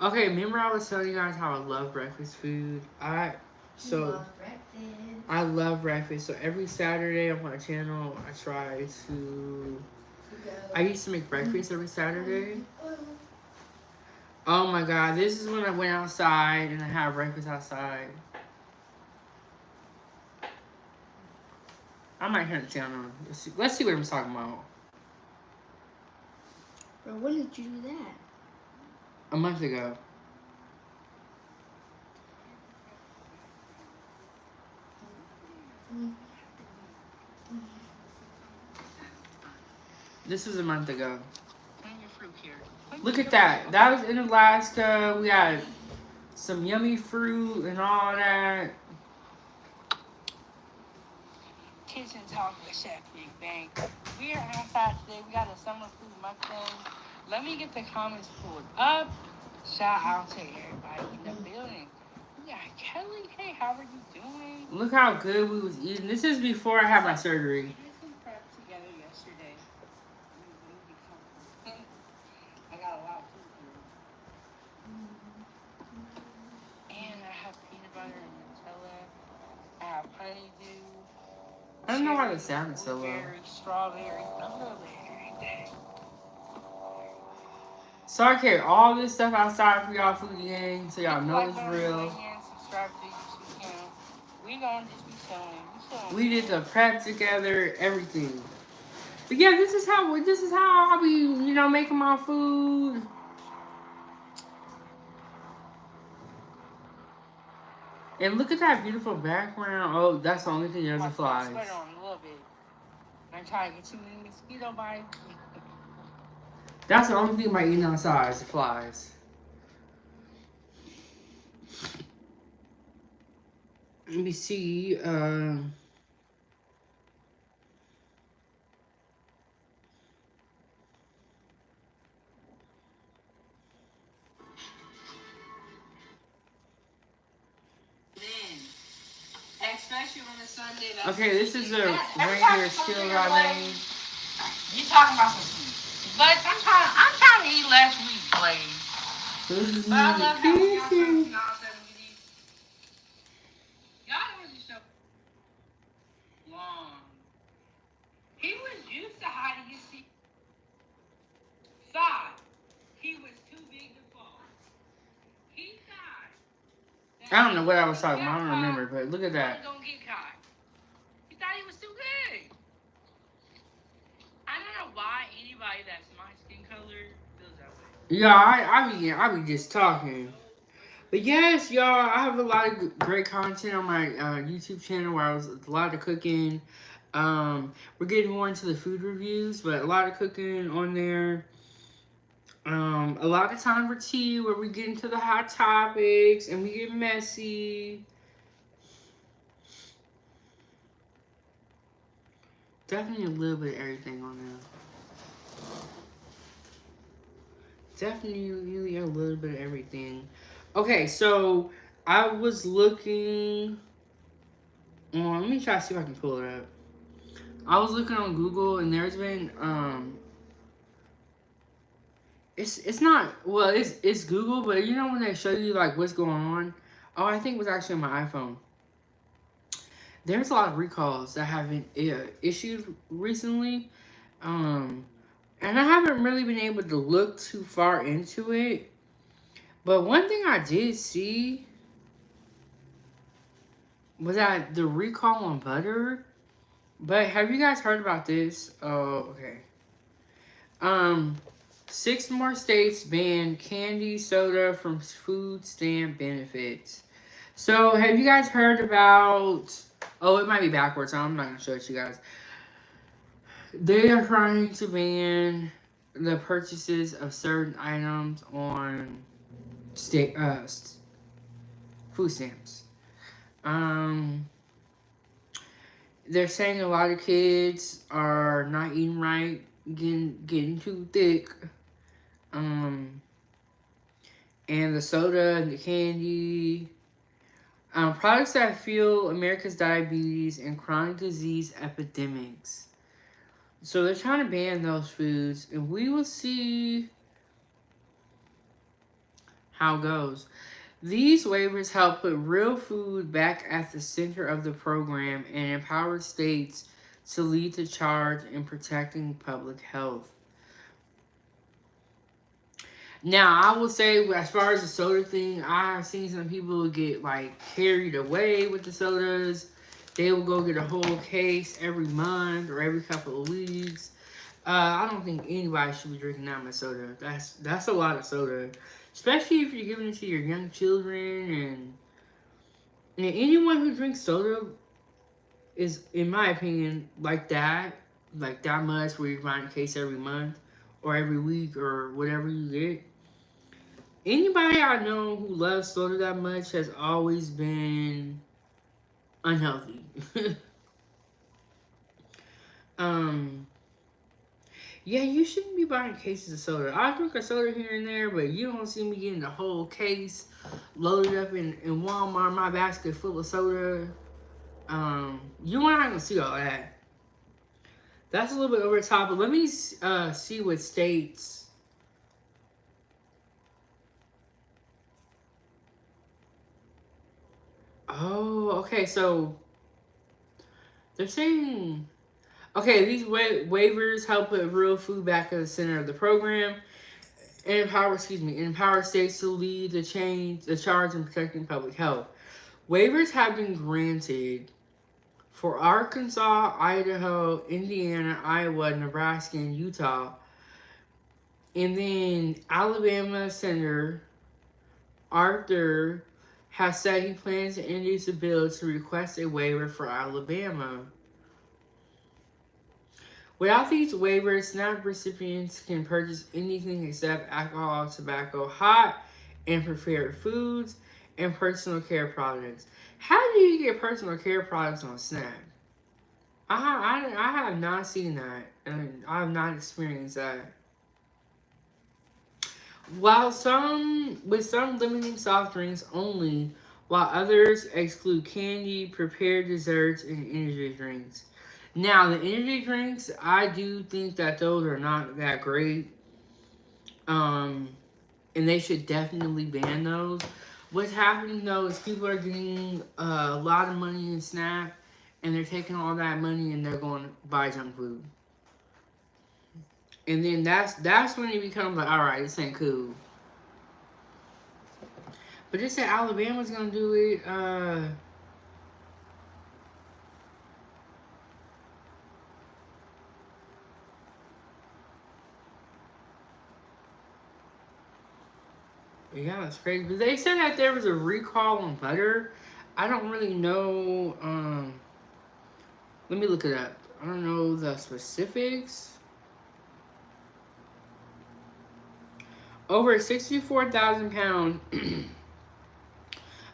S1: Okay, remember I was telling you guys how I love breakfast food? I love breakfast. So every Saturday on my channel, I try to. I used to make breakfast every Saturday. Oh my god, this is when I went outside and I had breakfast outside. I might turn the channel on. Let's see what I'm talking about.
S2: Bro, when did you do that?
S1: A month ago. This was a month ago. Look at that. That was in Alaska. We had some yummy fruit and all that. Kitchen Talk with Chef Big Bang. We are outside today. We got a summer food mukbang. Let me get the comments pulled up. Shout out to everybody in the building. We got Kelly. Hey, how are you doing? Look how good we was eating. This is before I had my surgery. We did some prep together yesterday. I got a lot of food here. And I have peanut butter and Nutella. I have honeydew. I don't know why the sound is so low. Strawberry, every day. So I carry all this stuff outside for y'all food gang, so y'all know it's real. Subscribe to the YouTube channel. We gonna just be showing. We did the prep together, everything. But yeah, this is how I be, making my food. And look at that beautiful background. Oh, that's the only thing. There's the flies.
S3: Sweater on a little bit. I'm trying to get too many mosquito bites.
S1: That's the only thing about eating outside is the flies. Let me see.
S3: Especially on a Sunday.
S1: Okay, this is a reindeer skill I made.
S3: You talking about some, but I'm trying to eat last week, Blaze. But I love having y'all talking nonsense with these. Y'all know this so long. He was used to hiding his seat. 5. He was too big to fall. He died.
S1: I don't know what I was talking about. I don't remember, but look at that.
S3: Don't get caught. He thought he was too big. I don't know why anybody that's my skin color feels that way.
S1: Yeah, I be just talking. But yes, y'all, I have a lot of great content on my YouTube channel where I was a lot of cooking. We're getting more into the food reviews, but a lot of cooking on there. A lot of time for tea where we get into the hot topics and we get messy. Definitely a little bit of everything on there. Definitely a little bit of everything. Okay, so I was looking on, let me try to see if I can pull it up. I was looking on Google and there's been it's not, well, it's Google, but you know when they show you like what's going on? Oh, I think it was actually on my iPhone. There's a lot of recalls that have been issued recently. And I haven't really been able to look too far into it. But one thing I did see was that the recall on butter. But have you guys heard about this? Oh, okay. 6 more states ban candy soda from food stamp benefits. So have you guys heard about... Oh, it might be backwards, so I'm not going to show it to you guys. They are trying to ban the purchases of certain items on food stamps. They're saying a lot of kids are not eating right, getting too thick. And the soda and the candy. Products that fuel America's diabetes and chronic disease epidemics. So they're trying to ban those foods, and we will see how it goes. These waivers help put real food back at the center of the program and empower states to lead the charge in protecting public health. Now, I will say, as far as the soda thing, I've seen some people get, like, carried away with the sodas. They will go get a whole case every month or every couple of weeks. I don't think anybody should be drinking that much soda. That's a lot of soda. Especially if you're giving it to your young children. And anyone who drinks soda is, in my opinion, like that much where you're buying a case every month or every week or whatever you get. Anybody I know who loves soda that much has always been unhealthy. Yeah, you shouldn't be buying cases of soda. I drink a soda here and there, but you don't see me getting the whole case loaded up in Walmart, my basket full of soda. You're not gonna see all that. That's a little bit over the top, but let me see what states. Oh, okay, so they're saying, okay, these waivers help put real food back at the center of the program and empower states to lead the charge in protecting public health. Waivers have been granted for Arkansas, Idaho, Indiana, Iowa, Nebraska, and Utah. And then Alabama Senator Arthur has said he plans to introduce a bill to request a waiver for Alabama. Without these waivers, SNAP recipients can purchase anything except alcohol, tobacco, hot and prepared foods, and personal care products. How do you get personal care products on SNAP? I have not seen that, and I have not experienced that. With some limiting soft drinks only, while others exclude candy, prepared desserts, and energy drinks. Now, the energy drinks, I do think that those are not that great. Um, and they should definitely ban those. What's happening though is people are getting a lot of money in SNAP, and they're taking all that money and they're going to buy junk food. And then that's when it becomes like, all right, this ain't cool. But they said Alabama's gonna do it. Yeah, it's crazy. But they said that there was a recall on butter. I don't really know. Let me look it up. I don't know the specifics. Over 64,000 pounds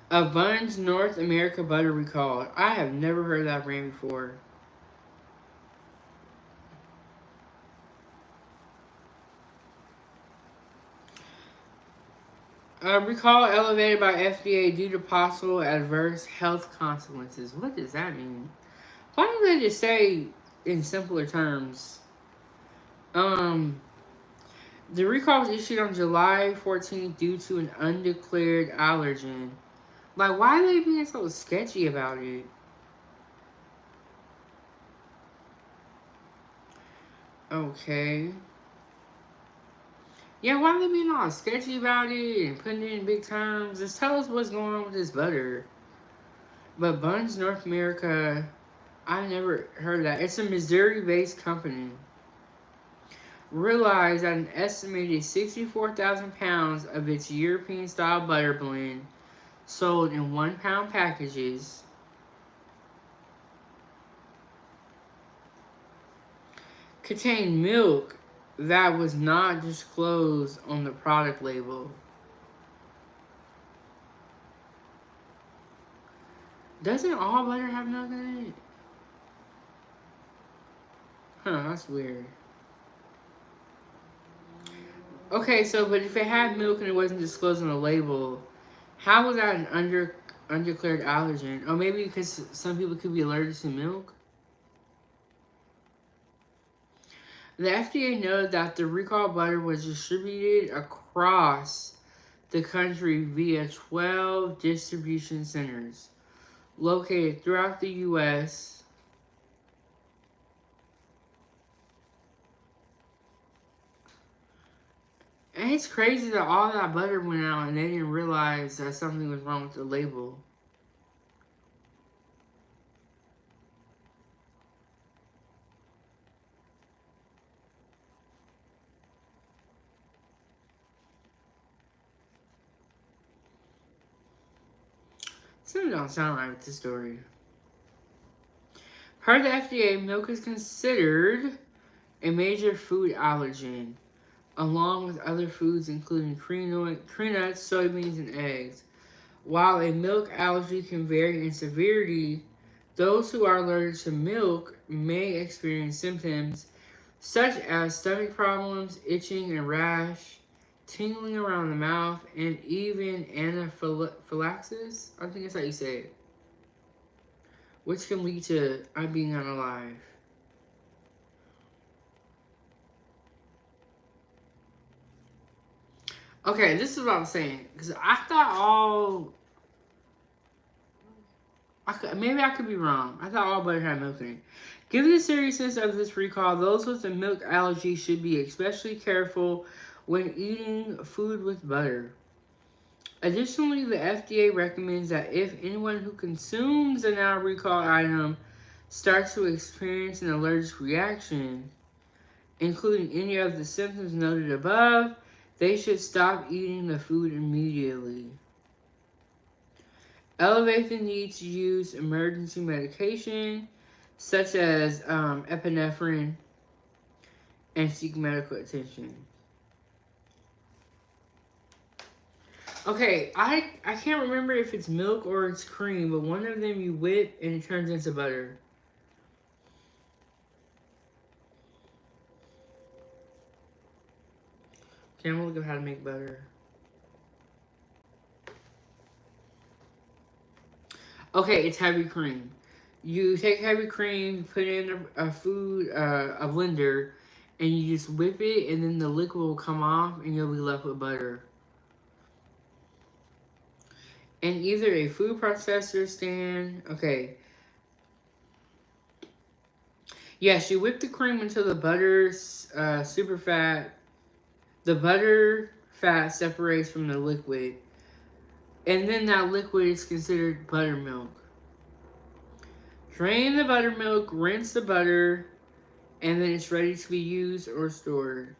S1: of Buns North America butter recalled. I have never heard that brand before. Recall elevated by FDA due to possible adverse health consequences. What does that mean? Why don't they just say in simpler terms? The recall was issued on July 14th due to an undeclared allergen. Like, why are they being so sketchy about it? Okay. Yeah, why are they being all sketchy about it and putting it in big terms? Just tell us what's going on with this butter. But Buns North America, I never heard of that. It's a Missouri-based company. Realized that an estimated 64,000 pounds of its European-style butter blend sold in 1-pound packages contained milk that was not disclosed on the product label. Doesn't all butter have milk in it? Huh, that's weird. Okay, so but if it had milk and it wasn't disclosed on the label, how was that an undeclared allergen? Or maybe because some people could be allergic to milk? The FDA noted that the recalled butter was distributed across the country via 12 distribution centers located throughout the U.S. And it's crazy that all that butter went out and they didn't realize that something was wrong with the label. Something don't sound right with this story. Per the FDA, milk is considered a major food allergen, along with other foods including tree nuts, soybeans, and eggs. While a milk allergy can vary in severity, those who are allergic to milk may experience symptoms such as stomach problems, itching and rash, tingling around the mouth, and even anaphylaxis. I think that's how you say it. Which can lead to being unalive. Okay, this is what I'm saying. Because I thought maybe I could be wrong. I thought all butter had milk in it. Given the seriousness of this recall, those with a milk allergy should be especially careful when eating food with butter. Additionally, the FDA recommends that if anyone who consumes a now recalled item starts to experience an allergic reaction, including any of the symptoms noted above, they should stop eating the food immediately. Elevate the need to use emergency medication, such as epinephrine, and seek medical attention. Okay, I can't remember if it's milk or it's cream, but one of them you whip and it turns into butter. Okay, I'm gonna look up how to make butter. Okay, it's heavy cream. You take heavy cream, you put it in a blender, and you just whip it, and then the liquid will come off, and you'll be left with butter. And either a food processor stand. Okay. Yes, you whip the cream until the butter's super fat. The butter fat separates from the liquid. And then that liquid is considered buttermilk. Drain the buttermilk, rinse the butter, and then it's ready to be used or stored.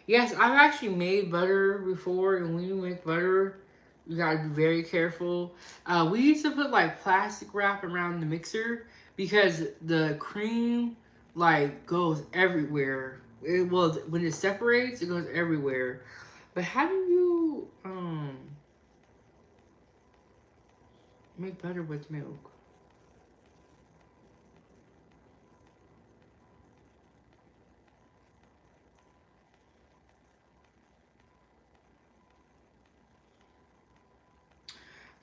S1: Yes, I've actually made butter before, and when you make butter, you gotta be very careful. We used to put like plastic wrap around the mixer because the cream like goes everywhere. When it separates, it goes everywhere. But how do you make butter with milk?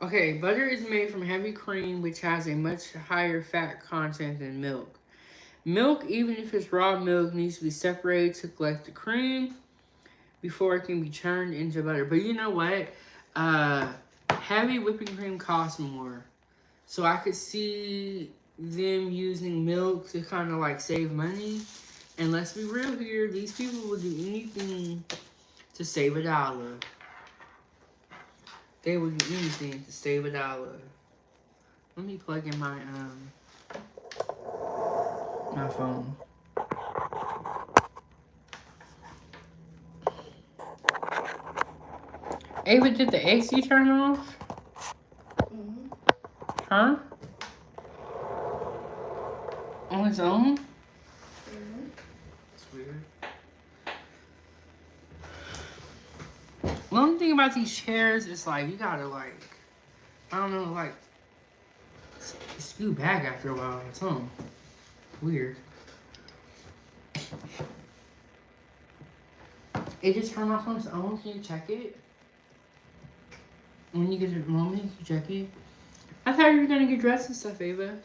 S1: Okay, butter is made from heavy cream, which has a much higher fat content than milk. Milk, even if it's raw milk, needs to be separated to collect the cream before it can be turned into butter. But you know what? Heavy whipping cream costs more. So I could see them using milk to kind of like save money. And let's be real here, these people will do anything to save $1. They would do anything to save $1. Let me plug in my phone. Ava, did the AC turn off?
S2: Mm-hmm.
S1: Huh? On its own?
S2: Mm-hmm.
S1: That's weird. The only thing about these chairs is like you gotta like, I don't know, like scoot back after a while. It's weird. It just turned off on its own. Can you check it? When you get a moment, you can check it. I thought you were gonna get dressed and stuff, Ava.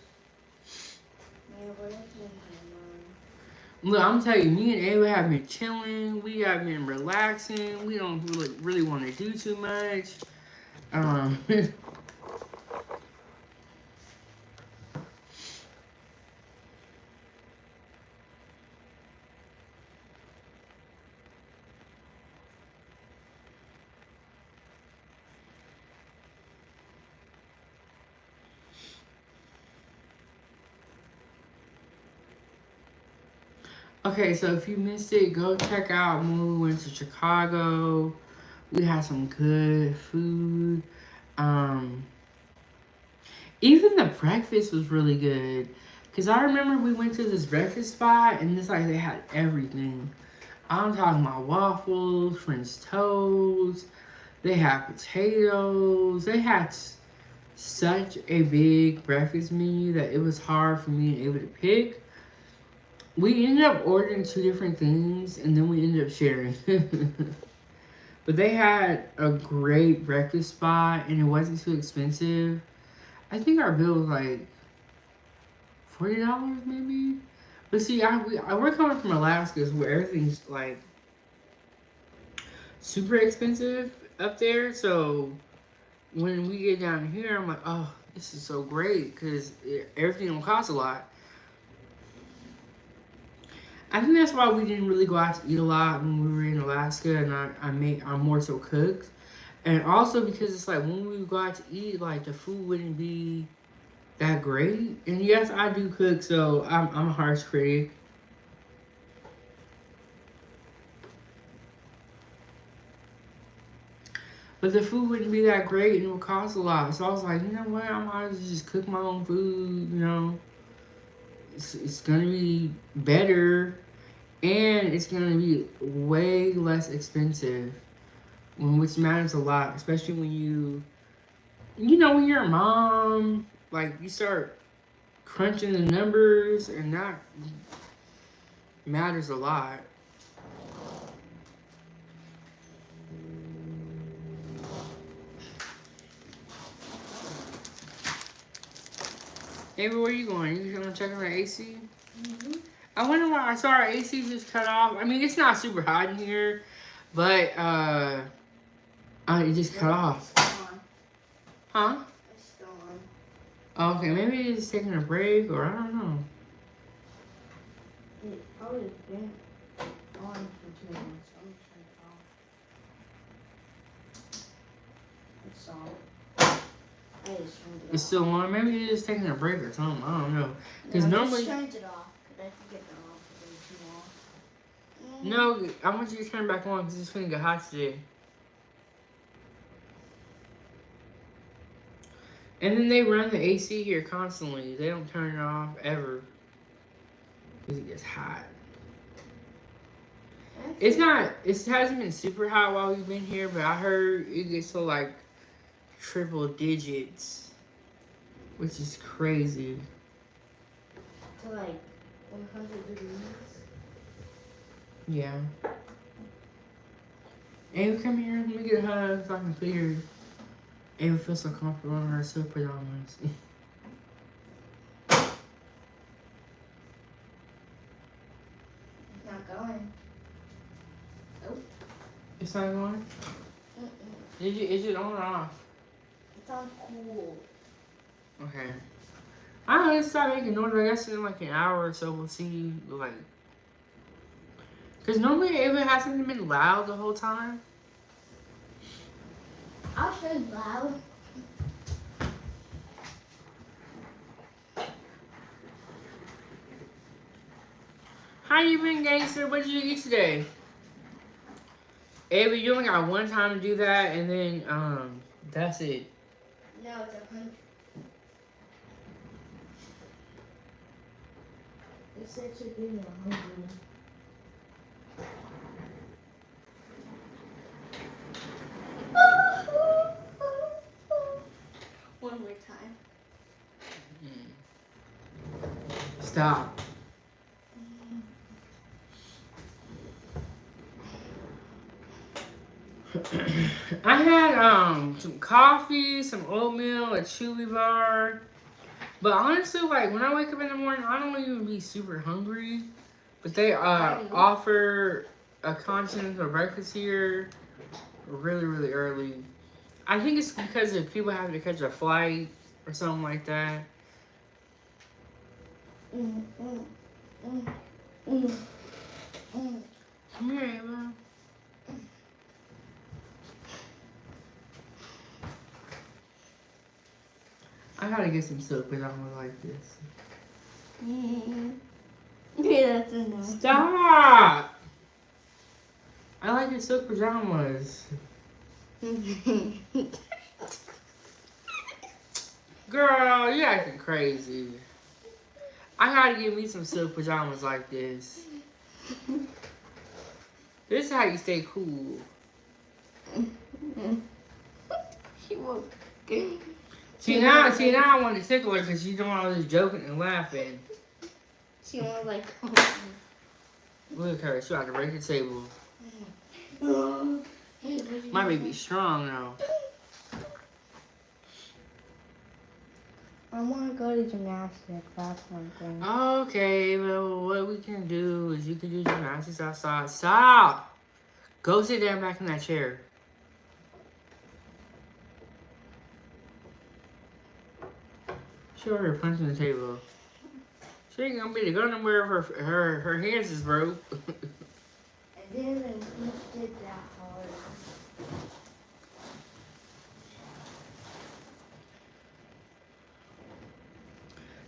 S1: Look, I'm telling you, me and Ava have been chilling. We have been relaxing. We don't really want to do too much. Okay, so if you missed it, go check out when we went to Chicago. We had some good food. Even the breakfast was really good. Cause I remember we went to this breakfast spot and it's like they had everything. I'm talking about waffles, French toast. They had potatoes. They had such a big breakfast menu that it was hard for me and able to pick. We ended up ordering 2 different things and then we ended up sharing. But they had a great breakfast spot and it wasn't too expensive. I think our bill was like $40 maybe. But see, we're coming from Alaska where everything's like super expensive up there. So when we get down here, I'm like, oh, this is so great because everything don't cost a lot. I think that's why we didn't really go out to eat a lot when we were in Alaska, and I'm more so cooked, and also because it's like when we go out to eat, like the food wouldn't be that great. And yes, I do cook, so I'm a harsh critic. But the food wouldn't be that great and it would cost a lot. So I was like, you know what? I might as well just cook my own food. You know, it's gonna be better and it's gonna be way less expensive, which matters a lot, especially when when you're a mom, like you start crunching the numbers, and that matters a lot. Amy, where are you going? You gonna check on the AC? I wonder why I saw our AC just cut off. I mean, it's not super hot in here, but it just cut off. Huh?
S2: It's still on.
S1: Okay, maybe it's taking a break, or I don't know.
S2: It probably been on for 2 minutes. I'm gonna turn it off. It's all. I just turned it off.
S1: It's still on. Maybe it's taking a break or something. I don't know. Because
S2: No,
S1: normally,
S2: I just turned it off. Because I think it's on for way too long.
S1: no, I want you to turn it back on because it's gonna get hot today. And then they run the AC here constantly. They don't turn it off ever because it gets hot. It hasn't been super hot while we've been here, but I heard it gets to like triple digits, which is crazy.
S2: To like 100 degrees.
S1: Yeah. Ava, come here. Let me get a hug so I can feel your. Ava feels so comfortable in her silk pajamas.
S2: It's not going. Nope.
S1: It's not going? Is it on or off?
S2: It's on cool.
S1: Okay. I don't know, it's start making noise. I guess in like an hour or so we'll see, like. Because normally Ava hasn't been loud the whole time.
S2: I'll show you loud.
S1: How you been, gangster? What did you eat today? Ava, you only got one time to do that, and then, that's it.
S2: No, it's 100. It said to give me 100. One more time.
S1: Stop. I had some coffee, some oatmeal, a chewy bar. But honestly, like when I wake up in the morning, I don't even be super hungry. But they offer a continental breakfast here really, really early. I think it's because of people having to catch a flight or something like that. Come here, Ava. I gotta get some silk pajamas like this.
S2: Yeah, that's enough.
S1: Stop! I like your silk pajamas. Girl, you acting crazy. I gotta get me some silk pajamas like this. This is how you stay cool.
S2: She won't.
S1: See now I want to tickle her because you know I was just joking and laughing.
S2: She won't like.
S1: Look at her, she about to break the table. My baby's strong now.
S2: I want to go to gymnastics. That's one thing.
S1: Okay, well, what we can do is you can do gymnastics outside. Stop! Go sit down back in that chair. Show her punching the table. She ain't gonna be able to go nowhere if her hands is broke.
S2: And then we did that hard.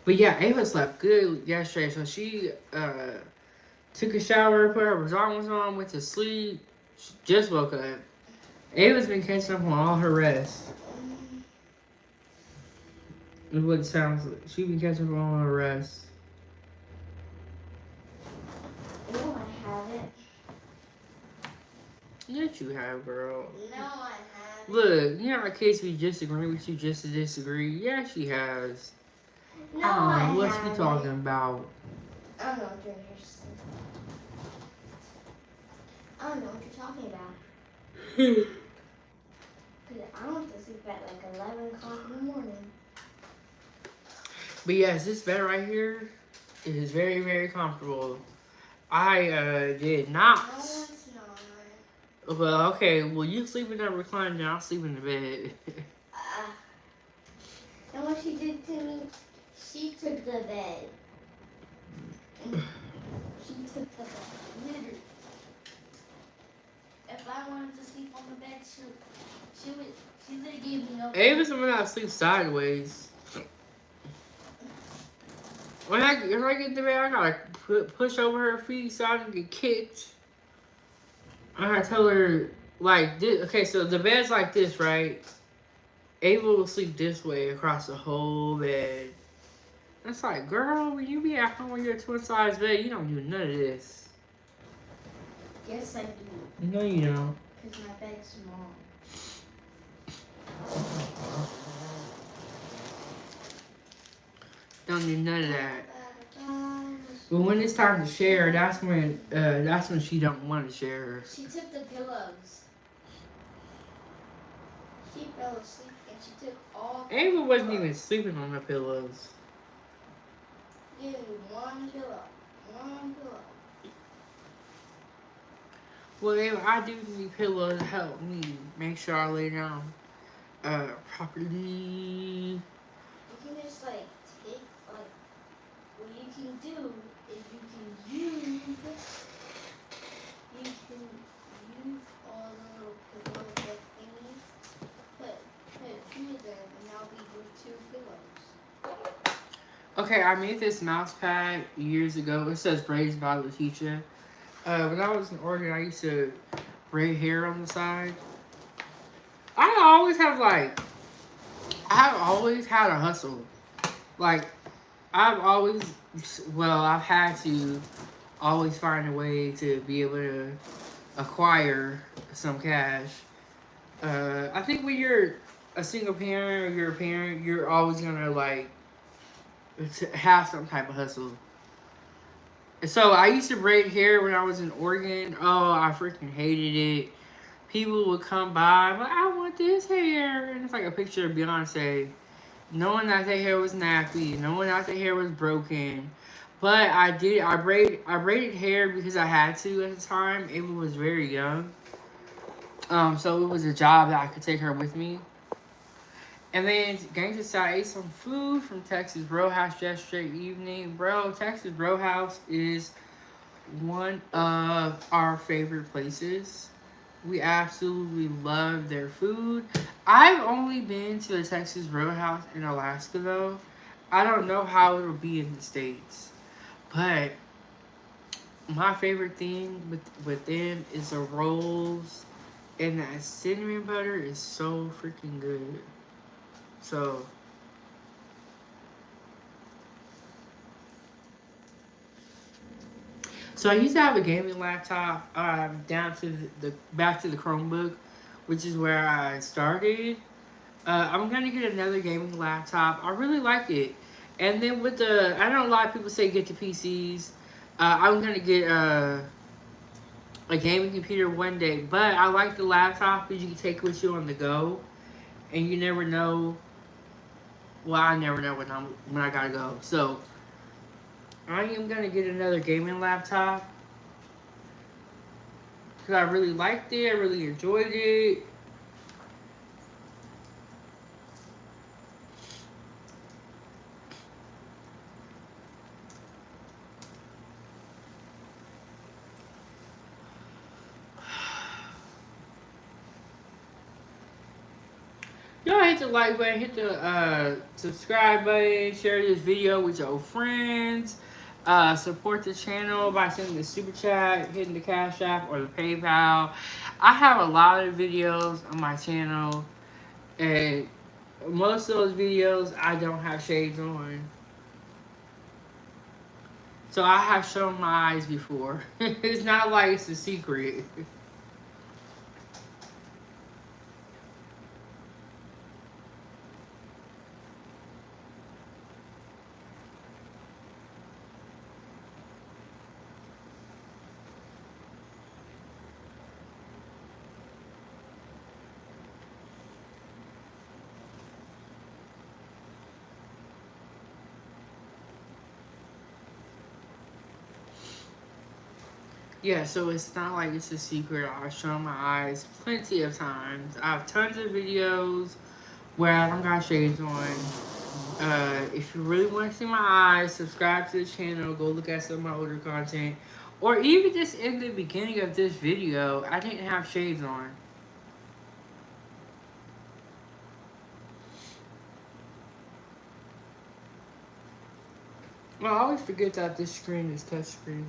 S1: But yeah, Ava slept good yesterday, so she took a shower, put her pajamas on, went to sleep. She just woke up. Ava's been catching up on all her rest. Is what it sounds like. She been catching up on all her rest.
S2: No, I haven't.
S1: Yes, you have, girl.
S2: No, I haven't.
S1: Look, you know how kids be disagreeing with you just to disagree? Yeah, she has.
S2: No, I haven't.
S1: What's she talking about?
S2: I don't know what you're saying. I don't know what you're talking about. Because I don't have to sleep at like 11 o'clock in the morning.
S1: But yes, this bed right here is very, very comfortable. I did not.
S2: No, it's not.
S1: Well, okay. Well, you sleep in that recliner, and I'll sleep in the bed.
S2: And what she did to me, she took the bed. She took the bed. Literally. If I wanted to sleep on the bed, she literally gave me no.
S1: Ava's the one that sleeps sideways. When I get in the bed, I gotta push over her feet so I don't get kicked. I gotta tell her like this. Okay, so the bed's like this, right? Ava will sleep this way across the whole bed. It's like, girl, when you be at home with your twin size bed, you don't do none of this.
S2: Yes, I do.
S1: No, you don't.
S2: Because my bed's small.
S1: Don't do none of that. But when it's time to share, that's when she don't want to share.
S2: She took the pillows. She fell asleep and she took all.
S1: Ava wasn't even sleeping on the pillows.
S2: Give me one pillow. One pillow.
S1: Well, Ava, I do need pillows to help me make sure I lay down properly.
S2: You can just like take like what you can do is you can use all the little pillows that thingies, put two of them, and that'll be your 2 pillows.
S1: Okay, I made this mouse pad years ago. It says braids by Letitia. When I was in Oregon, I used to braid hair on the side. I've always had a hustle. Like, I've had to always find a way to be able to acquire some cash. I think when you're a single parent or you're a parent, you're always gonna like have some type of hustle. So I used to braid hair when I was in Oregon. Oh, I freaking hated it. People would come by, but I want this hair, and it's like a picture of Beyonce, knowing that their hair was nappy, knowing that their hair was broken. But I braided hair because I had to at the time. Ava was very young, so it was a job that I could take her with me. And then Gangsta Style ate some food from Texas Roadhouse yesterday evening. Bro, Texas Roadhouse is one of our favorite places. We absolutely love their food. I've only been to the Texas Roadhouse in Alaska though. I don't know how it'll be in the States. But my favorite thing with them is the rolls. And that cinnamon butter is so freaking good. So I used to have a gaming laptop down to the back to the Chromebook, which is where I started. I'm gonna get another gaming laptop. I really like it. And then I know a lot of people say get the PCs. I'm gonna get a gaming computer one day, but I like the laptop because you can take it with you on the go, and you never know. Well, I never know when I gotta go. So I am gonna get another gaming laptop because I really liked it. I really enjoyed it. Y'all hit the like button, hit the subscribe button, share this video with your friends. Support the channel by sending the super chat, hitting the Cash App, or the PayPal. I have a lot of videos on my channel, and most of those videos I don't have shades on. So I have shown my eyes before. It's not like it's a secret. Yeah, so it's not like it's a secret. I've shown my eyes plenty of times. I have tons of videos where I don't got shades on. If you really want to see my eyes, subscribe to the channel. Go look at some of my older content. Or even just in the beginning of this video, I didn't have shades on. Well, I always forget that this screen is touchscreen.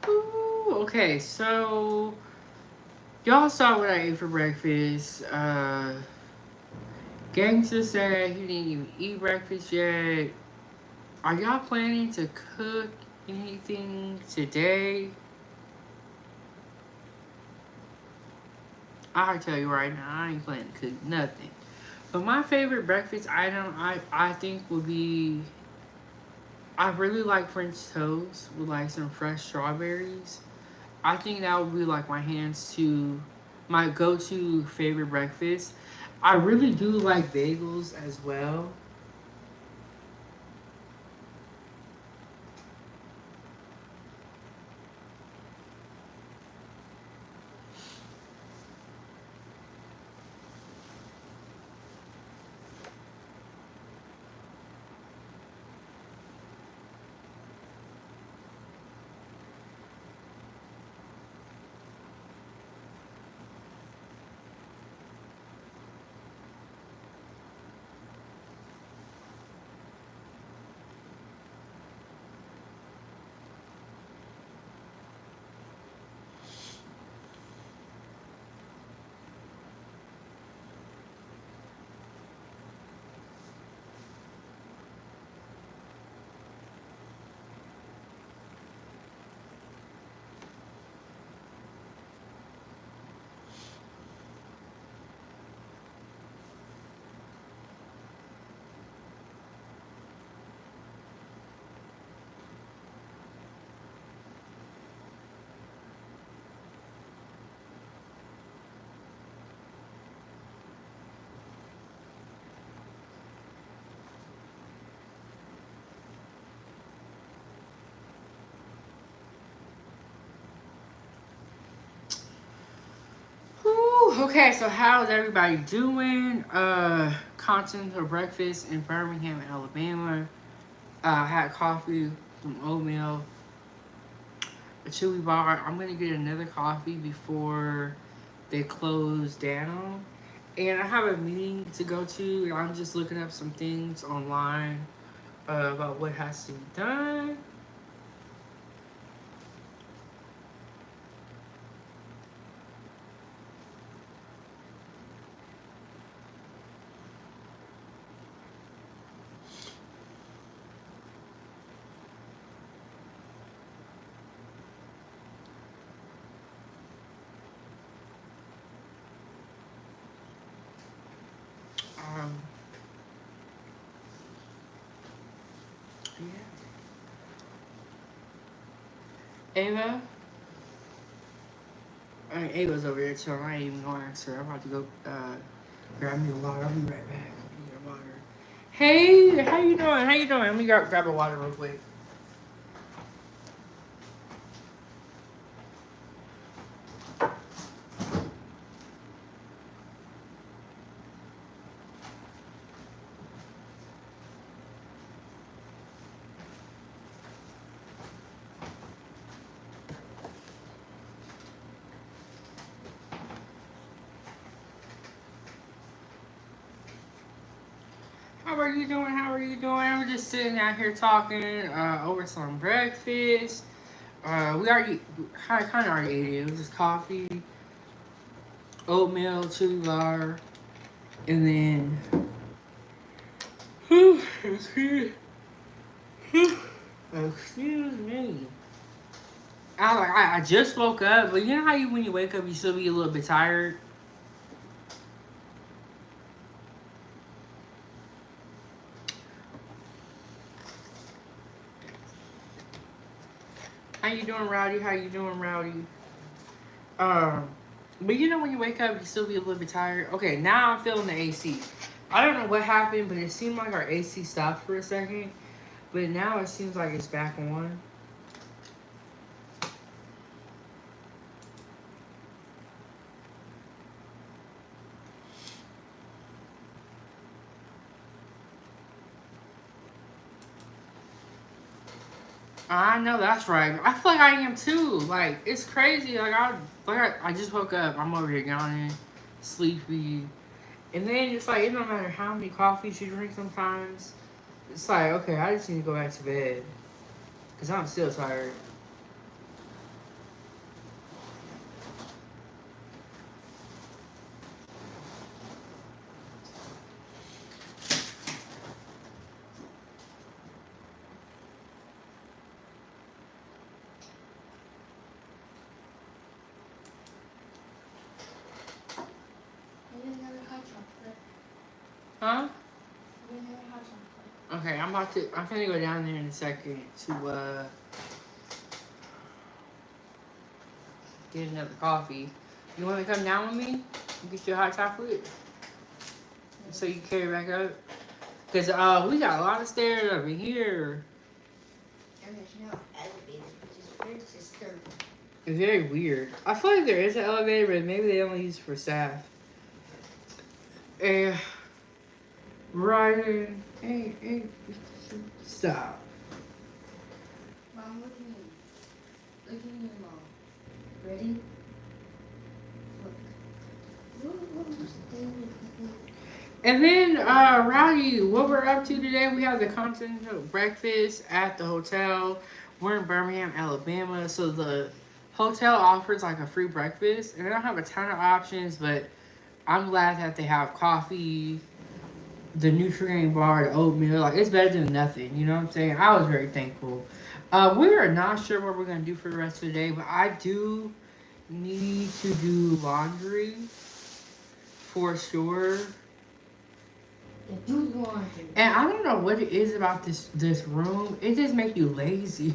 S1: Ooh, okay, so y'all saw what I ate for breakfast. Gangster said he didn't even eat breakfast yet. Are y'all planning to cook anything today? I'll tell you right now, I ain't planning to cook nothing. But my favorite breakfast item, I think would be, I really like French toast with like some fresh strawberries. I think that would be like my go-to favorite breakfast. I really do like bagels as well. Whew, okay, so how's everybody doing? Continental breakfast in Birmingham, Alabama. I had coffee, some oatmeal, a chewy bar. I'm gonna get another coffee before they close down. And I have a meeting to go to. I'm just looking up some things online about what has to be done. Um, yeah. Ava? Ava's over there chilling. I ain't even gonna ask her. I'm about to go grab me a water. I'll be right back. Get a water. Hey, how you doing? How you doing? Let me grab a water real quick. How are you doing? How are you doing? We're just sitting out here talking over some breakfast. We already kind of already ate it. It was just coffee, oatmeal, chili bar, and then excuse excuse me. I just woke up, but you know how you when you wake up you still be a little bit tired. How you doing, Rowdy? How you doing, Rowdy? Um, but you know when you wake up you still be a little bit tired. Okay, now I'm feeling the AC. I don't know what happened, but it seemed like our AC stopped for a second, but now it seems like it's back on. I know that's right. I feel like I am too. Like it's crazy. I just woke up. I'm over here yawning, sleepy, and then it's like it don't matter how many coffees you drink. Sometimes it's like okay, I just need to go back to bed because I'm still tired.
S2: Maybe another hot chocolate.
S1: Huh?
S2: Maybe another hot chocolate.
S1: Okay, I'm gonna go down there in a second to get another coffee. You want to come down with me and get your hot chocolate so you can carry it back up? Cause we got a lot of stairs over here.
S2: And there's no elevator, which is very disturbing.
S1: It's very weird. I feel like there is an elevator, but maybe they only use it for staff. And Ryan, hey, stop.
S2: Mom, look at me. Look at me, Mom. Ready? Look.
S1: And then, Rowdy, what we're up to today, we have the Continental breakfast at the hotel. We're in Birmingham, Alabama, so the hotel offers like a free breakfast, and they don't have a ton of options, but I'm glad that they have coffee, the nutrient bar, the oatmeal. Like it's better than nothing. You know what I'm saying? I was very thankful. We are not sure what we're gonna do for the rest of the day, but I do need to do laundry for sure. And I don't know what it is about this room. It just makes you lazy,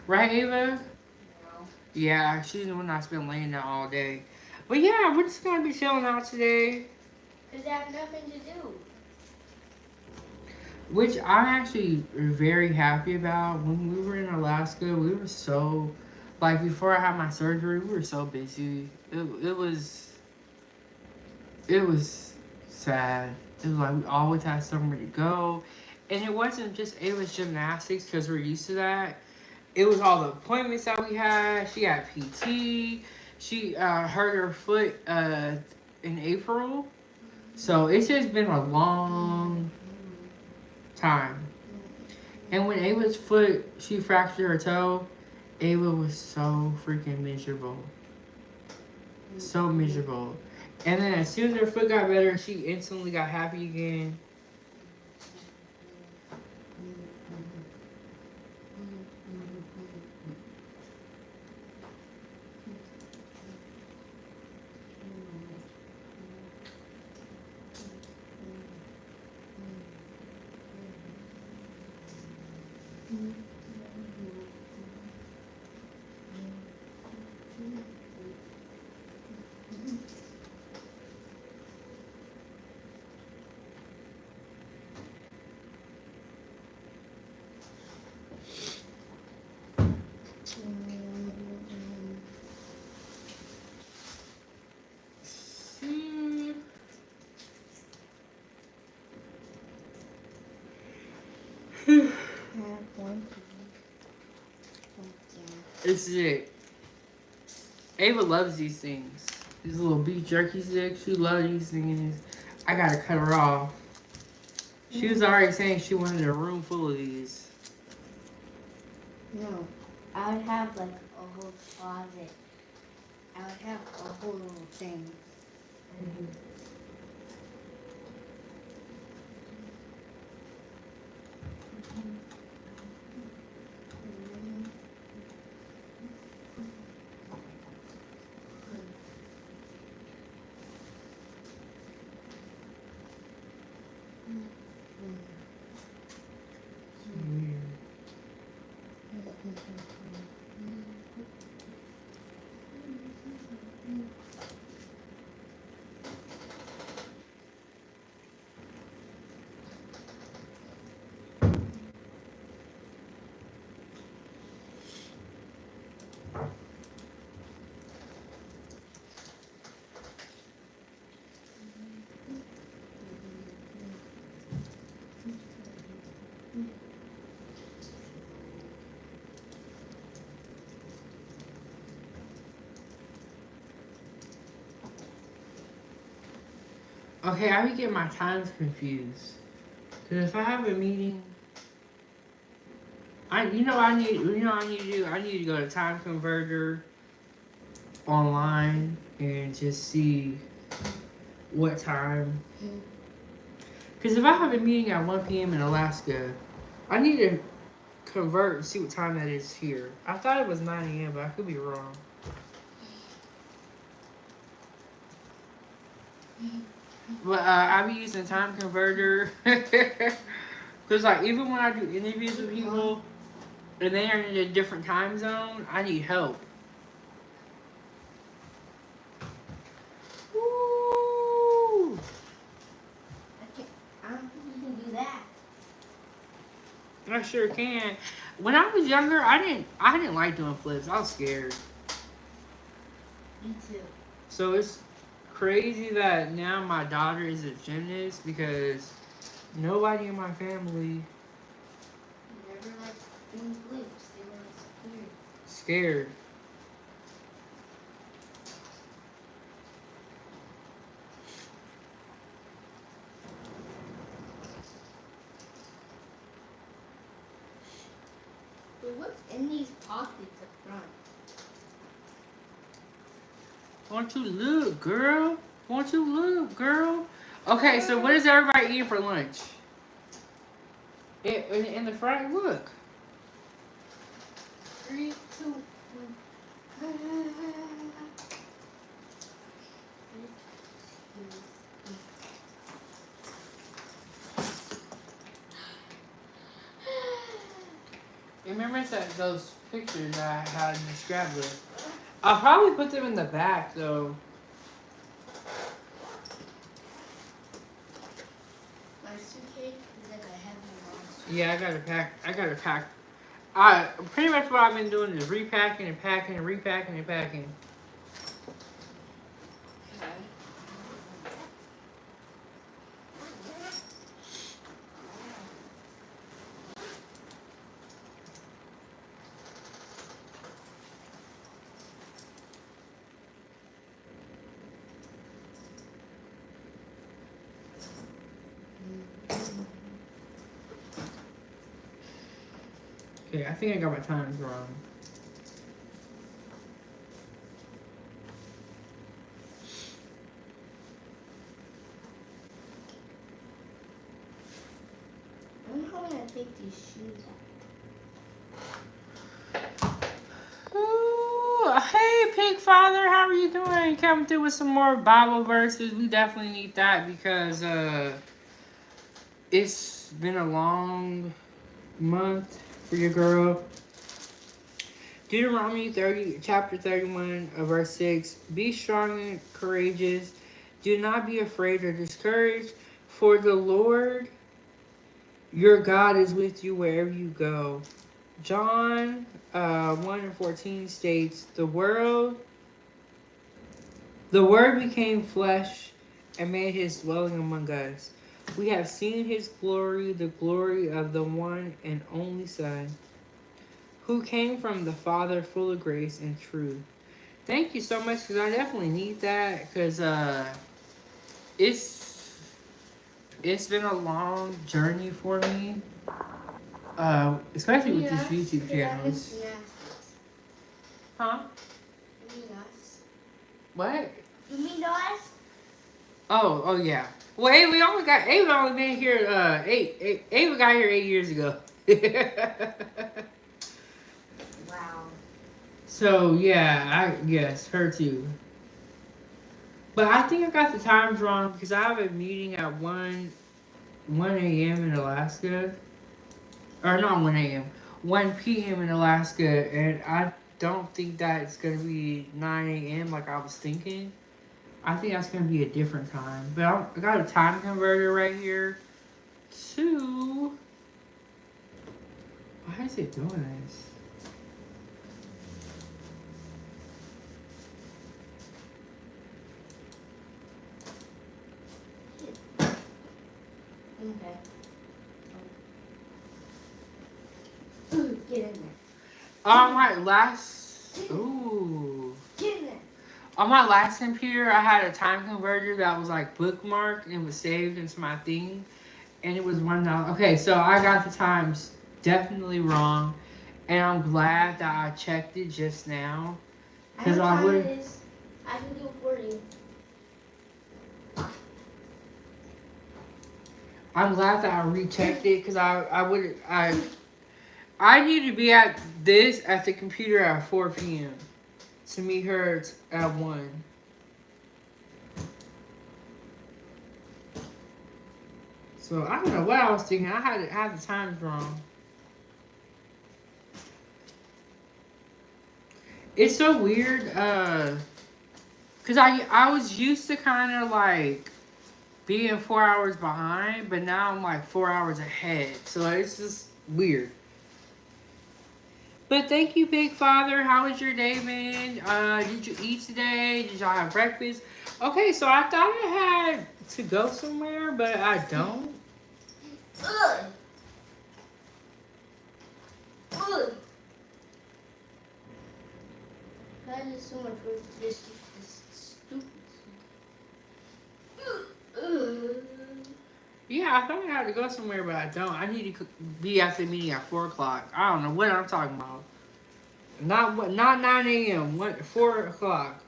S1: right, Ava?
S2: No.
S1: Yeah, she's the one that's been laying there all day. But yeah, we're just gonna be chilling out today.
S2: Because they have nothing to do.
S1: Which I'm actually very happy about. When we were in Alaska, we were so, like, before I had my surgery, we were so busy. It was sad. It was like we always had somewhere to go. And it wasn't just Ava's gymnastics because we're used to that. It was all the appointments that we had. She had PT. She hurt her foot in April. So it's just been a long time. And when Ava's foot, she fractured her toe, Ava was so freaking miserable. So miserable. And then as soon as her foot got better, she instantly got happy again.
S2: have one piece.
S1: This is it. Ava loves these things. These little beef jerky sticks. She loves these things. I gotta cut her off. She was already saying she wanted a room full of these.
S2: No, I would have like a whole closet. I would have a whole little thing.
S1: Okay, I be getting my times confused. Cause if I have a meeting, I need to do. I need to go to time converter online and just see what time. Cause if I have a meeting at 1 p.m. in Alaska, I need to convert and see what time that is here. I thought it was 9 a.m., but I could be wrong. But I be using time converter. Cause like even when I do interviews with people and they are in a different time zone, I need help. Woo!
S2: I don't think you can do that.
S1: I sure can. When I was younger, I didn't like doing flips. I was scared.
S2: Me too.
S1: So it's crazy that now my daughter is a gymnast because nobody in my family
S2: Never liked doing flips. They were scared.
S1: scared.
S2: But what's in these pockets up front?
S1: Won't you look, girl? Won't you look, girl? Okay, so what is everybody eating for lunch? In the front, look.
S2: 3, 2, 1.
S1: Remember those pictures I had in the scrapbook? I'll probably put them in the back though.
S2: My suitcase is like a heavy one.
S1: Yeah, I gotta pack. Pretty much what I've been doing is repacking and packing and repacking and packing. Okay, I think I got my times wrong.
S2: I wonder how I'm gonna take these shoes off.
S1: Ooh, hey, Pig Father, how are you doing? Coming through with some more Bible verses. We definitely need that because it's been a long month for your girl. Deuteronomy 30, chapter 31, verse 6. Be strong and courageous. Do not be afraid or discouraged, for the Lord your God is with you wherever you go. John 1:14 states, the Word became flesh and made his dwelling among us. We have seen his glory, the glory of the one and only Son, who came from the Father full of grace and truth. Thank you so much, because I definitely need that, because it's it's been a long journey for me, especially with this YouTube channel. Huh?
S2: You mean us?
S1: What?
S2: You mean us?
S1: Oh yeah. Well, Ava only been here Ava got here 8 years ago.
S2: Wow.
S1: So yeah, yes, her too. But I think I got the times wrong because I have a meeting at 1 a.m. in Alaska. Or not 1 a.m. 1 p.m. in Alaska, and I don't think that it's gonna be 9 a.m. like I was thinking. I think that's gonna be a different time. But I got a time converter right here. To why is it doing this?
S2: Okay. Ooh, get in there.
S1: On my last ooh.
S2: Get in there.
S1: On my last computer, I had a time converter that was like bookmarked and was saved into my thing, and it was $1. Okay, so I got the times definitely wrong, and I'm glad that I checked it just now, because I would.
S2: It is. I can do it for you.
S1: I'm glad that I rechecked it because I need to be at the computer at 4 p.m. to meet her at 1. So I don't know what I was thinking. I had the times wrong. It's so weird, cause I was used to kind of like being 4 hours behind, but now I'm like 4 hours ahead. So it's just weird. But thank you, Big Father. How was your day, man? Did you eat today? Did y'all have breakfast? Okay, so I thought I had to go somewhere, but I don't.
S2: Ugh. Ugh. That is so much work to just keep this stupid. Ugh.
S1: Yeah, I thought I had to go somewhere, but I don't. I need to be at the meeting at 4 o'clock. I don't know what I'm talking about. Not 9 a.m. 4 o'clock.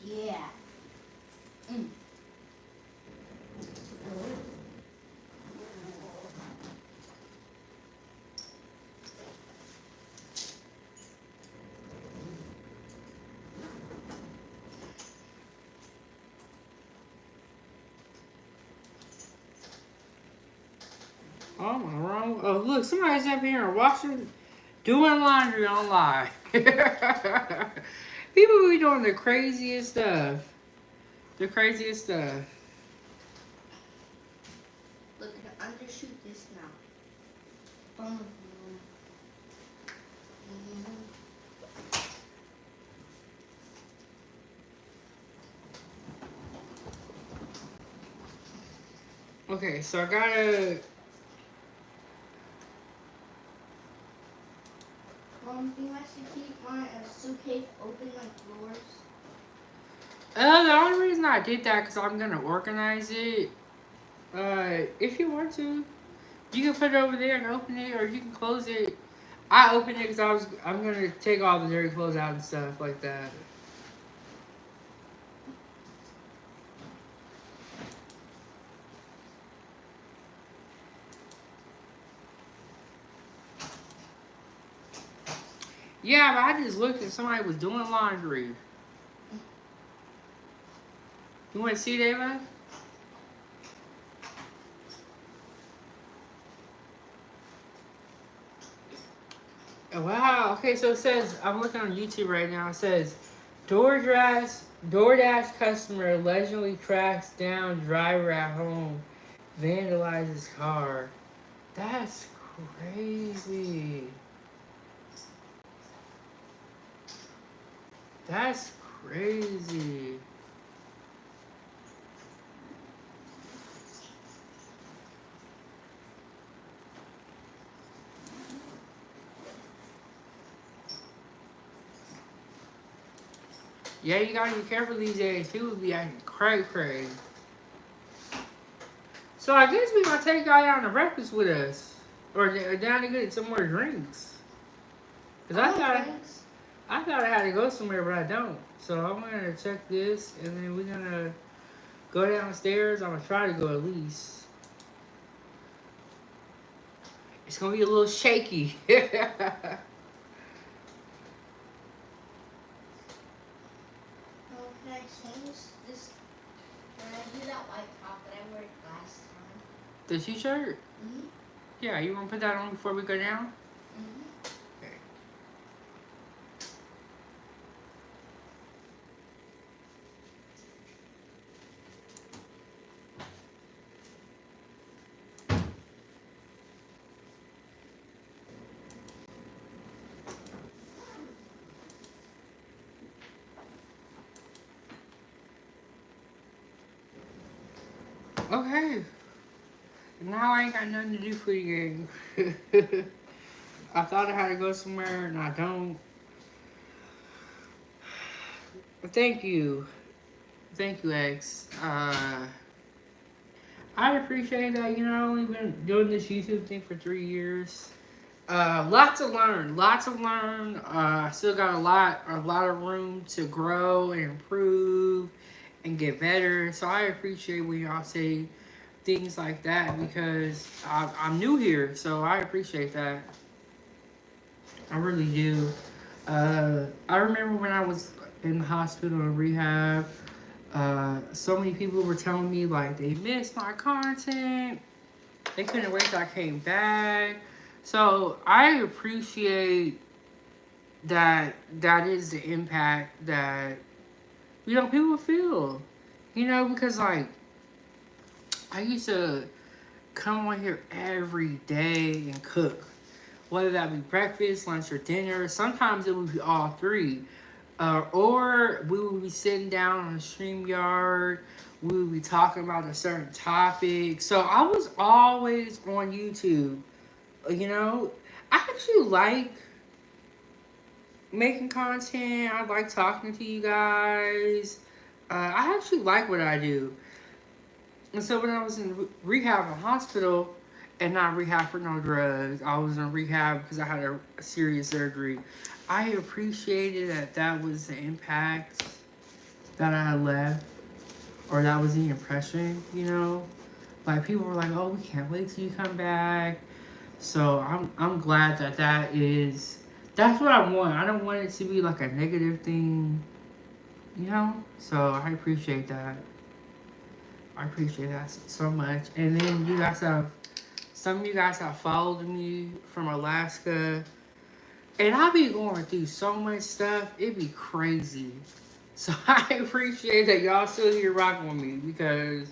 S2: Yeah. Mm.
S1: Oh, am I wrong? Oh, look, somebody's up here washing, doing laundry on live. People be doing the craziest stuff. The craziest stuff.
S2: Look, I can undershoot this now. Boom.
S1: Okay, so I gotta.
S2: Do you actually keep my suitcase open like yours?
S1: The only reason I did that because I'm gonna organize it. If you want to, you can put it over there and open it, or you can close it. I opened it because I'm gonna take all the dirty clothes out and stuff like that. Yeah, but I just looked and somebody was doing laundry. You want to see it, Ava? Oh, wow. Okay, so it says, I'm looking on YouTube right now. It says, DoorDash customer allegedly tracks down driver at home, vandalizes car. That's crazy. That's crazy. Yeah, you gotta be careful these days. People be acting cray. So I guess we gonna take y'all out to breakfast with us, or down to get some more drinks. Cause
S2: I like drinks.
S1: I thought I had to go somewhere, but I don't. So I'm gonna check this, and then we're gonna go downstairs. I'm gonna try to go at least. It's gonna be a little shaky.
S2: Oh, can I change this? When I do that white top that I wore last time.
S1: The t-shirt?
S2: Mhm.
S1: Yeah, you wanna put that on before we go down?
S2: Mhm.
S1: Okay. Okay. Now I ain't got nothing to do for the game. I thought I had to go somewhere, and I don't. Thank you. Thank you, X. I appreciate that. You know, I've only been doing this YouTube thing for 3 years. Lots to learn. Lots to learn. I still got a lot of room to grow and improve and get better. So I appreciate when y'all say things like that because I'm new here. So I appreciate that. I really do. I remember when I was in the hospital and rehab, so many people were telling me like they missed my content. They couldn't wait till I came back. So I appreciate that that is the impact that people feel. Because like I used to come on here every day and cook. Whether that be breakfast, lunch, or dinner. Sometimes it would be all three. Or we would be sitting down on the StreamYard. We would be talking about a certain topic. So I was always on YouTube. You know, I actually like making content. I like talking to you guys. I actually like what I do. And so when I was in rehab in the hospital, and not rehab for no drugs, I was in rehab because I had a serious surgery. I appreciated that that was the impact that I had left, or that was the impression. Like people were like, "Oh, we can't wait till you come back." So I'm glad that that's what I want. I don't want it to be like a negative thing. So I appreciate that. I appreciate that so much. And then some of you guys have followed me from Alaska, and I be going through so much stuff. It be crazy. So I appreciate that y'all still here rocking with me because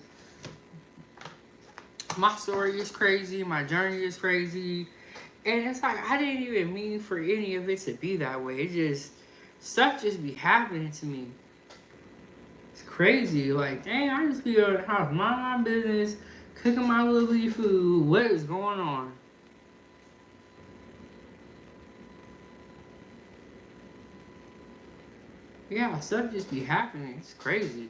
S1: my story is crazy, my journey is crazy, and it's like I didn't even mean for any of it to be that way. It just stuff just be happening to me. It's crazy. Like, dang, I just be at the house, mind my business, cooking my little bitty food. What is going on? Yeah, stuff just be happening. It's crazy.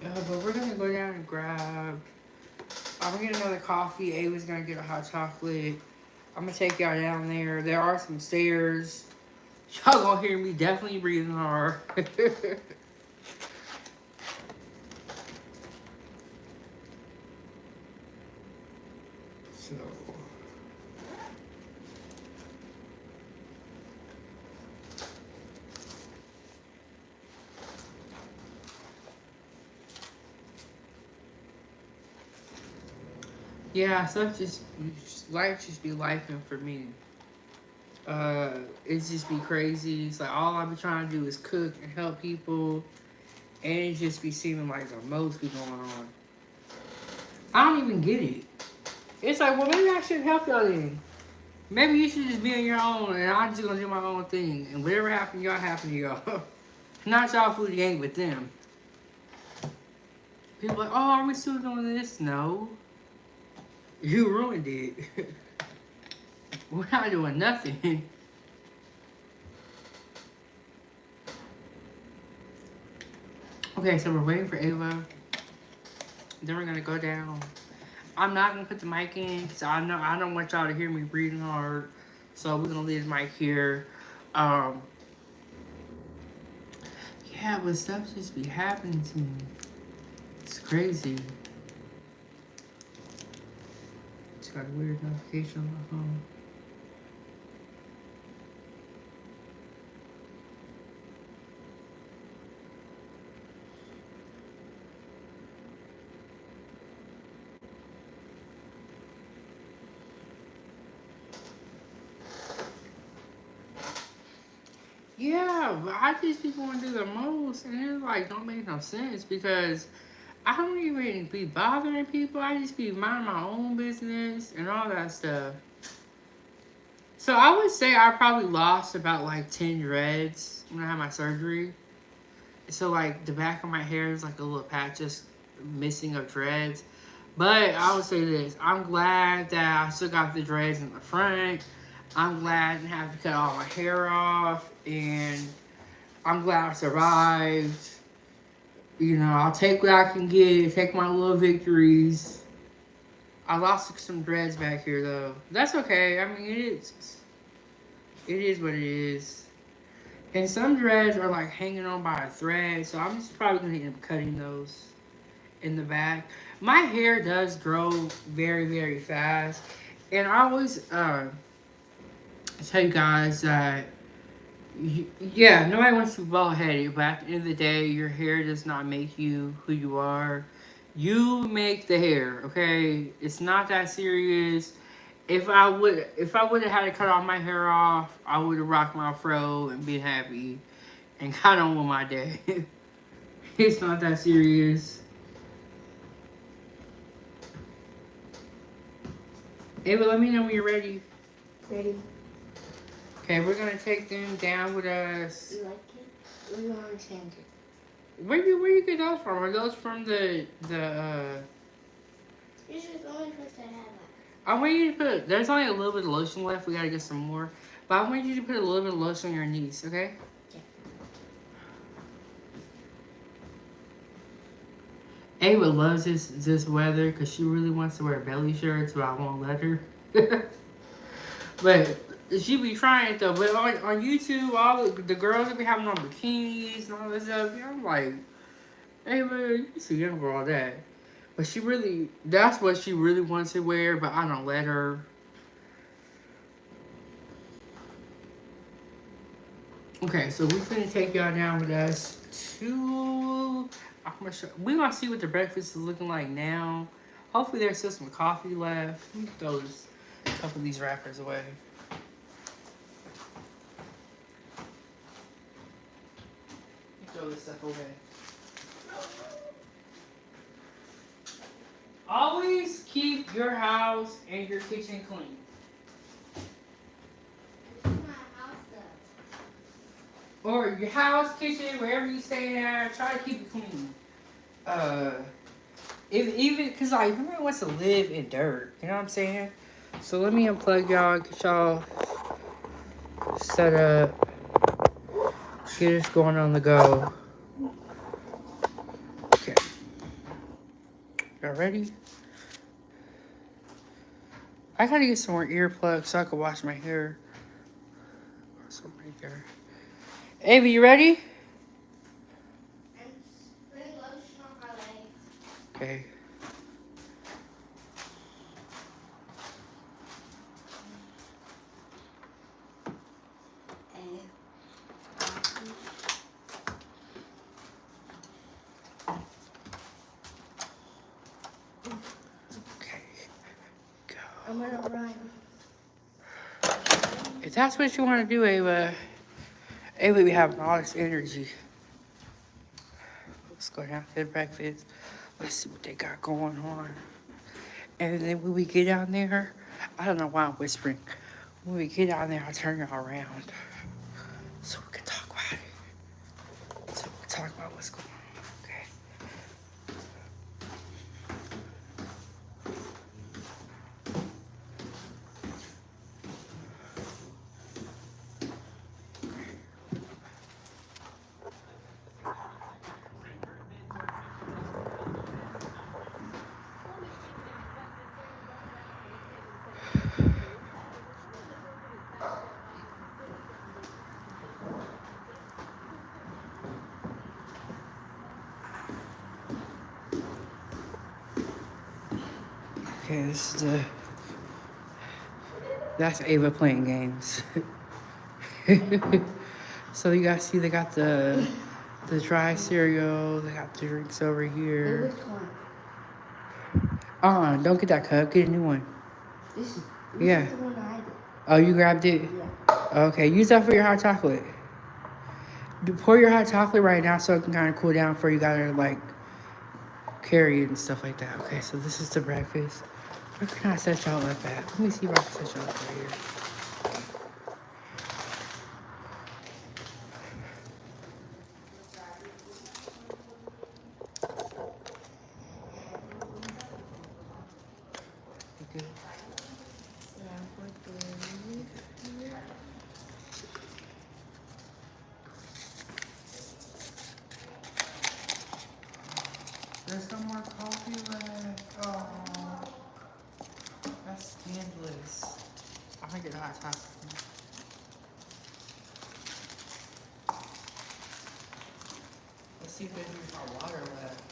S1: But we're gonna go down and grab. I'm gonna get another coffee. Ava's gonna get a hot chocolate. I'm gonna take y'all down there. There are some stairs. Y'all gonna hear me definitely breathing hard. So. Yeah, stuff life just be lifing for me. It just be crazy. It's like all I be trying to do is cook and help people, and it just be seeming like the most be going on. I don't even get it. It's like, well, maybe I should help y'all then. Maybe you should just be on your own, and I'm just gonna do my own thing, and whatever happened, y'all happen to y'all. Not y'all food gang with them. People like, oh, are we still doing this? No, you ruined it. We're not doing nothing. Okay, so we're waiting for Ava. Then we're gonna go down. I'm not gonna put the mic in because I don't want y'all to hear me breathing hard. So we're gonna leave the mic here. Um, yeah, but stuff just be happening to me. It's crazy. Just got a weird notification on my phone. Yeah, but I just be going to do the most, and it like don't make no sense because I don't even be bothering people. I just be minding my own business and all that stuff. So I would say I probably lost about like 10 dreads when I had my surgery. So like the back of my hair is like a little patch just missing of dreads. But I would say this: I'm glad that I still got the dreads in the front. I'm glad I didn't have to cut all my hair off, and I'm glad I survived. You know, I'll take what I can get, take my little victories. I lost some dreads back here though. That's okay. I mean, it is what it is. And some dreads are like hanging on by a thread, so I'm just probably gonna end up cutting those in the back. My hair does grow very, very fast, and I always tell you guys that yeah, nobody wants to be bald headed, but at the end of the day, your hair does not make you who you are. You make the hair, okay? It's not that serious. If I would have had to cut all my hair off, I would have rocked my fro and been happy and got on with my day. It's not that serious. Ava, let me know when you're ready.
S2: Ready?
S1: Okay, we're gonna take them down with us.
S2: You like it? Or you want to change it?
S1: Where you get those from? Are those from the
S2: This is the only place I have that.
S1: I want you to put. There's only a little bit of lotion left. We gotta get some more. But I want you to put a little bit of lotion on your knees, okay?
S2: Okay.
S1: Ava loves this weather because she really wants to wear belly shirts, but I won't let her. But she be trying it though. But on YouTube, all the girls that be having on bikinis and all this stuff, yeah, I'm like, Ava, you too young for all that. But that's what she really wants to wear, but I don't let her. Okay, so we're gonna take y'all down with us to. We're gonna see what the breakfast is looking like now. Hopefully, there's still some coffee left. Let me throw a couple of these wrappers away. Throw this stuff away. Always keep your house and your kitchen clean. Or your house, kitchen, wherever you stay at, try to keep it clean. If even cause like nobody wants to live in dirt, you know what I'm saying? So let me unplug y'all, get y'all set up, get us going on the go. Okay, y'all ready? I gotta get some more earplugs so I can wash my hair. Some right there. Ava, you ready?
S2: I'm putting lotion on my legs.
S1: Okay. Okay. Go.
S2: I'm gonna run.
S1: If that's what you want to do, Ava be having all this energy. Let's go down to the breakfast. Let's see what they got going on. And then when we get down there, I don't know why I'm whispering. When we get down there, I'll turn y'all around so we can talk about it. So we can talk about what's going on, okay? Okay, this is the. That's Ava playing games. So you guys see they got the dry cereal, they got the drinks over
S2: Wait,
S1: here.
S2: which one?
S1: Don't get that cup, get a new one.
S2: This
S1: Yeah.
S2: is the one I did.
S1: Oh, you grabbed it?
S2: Yeah.
S1: Okay, use that for your hot chocolate. Pour your hot chocolate right now so it can kind of cool down before you gotta like carry it and stuff like that. Okay, so this is the breakfast. Where can I set y'all up at? Let me see if I can set y'all up right here. You good? There's no more coffee left. Oh, that's scandalous. I'm gonna get a hot chocolate. Let's see if there's any hot water left.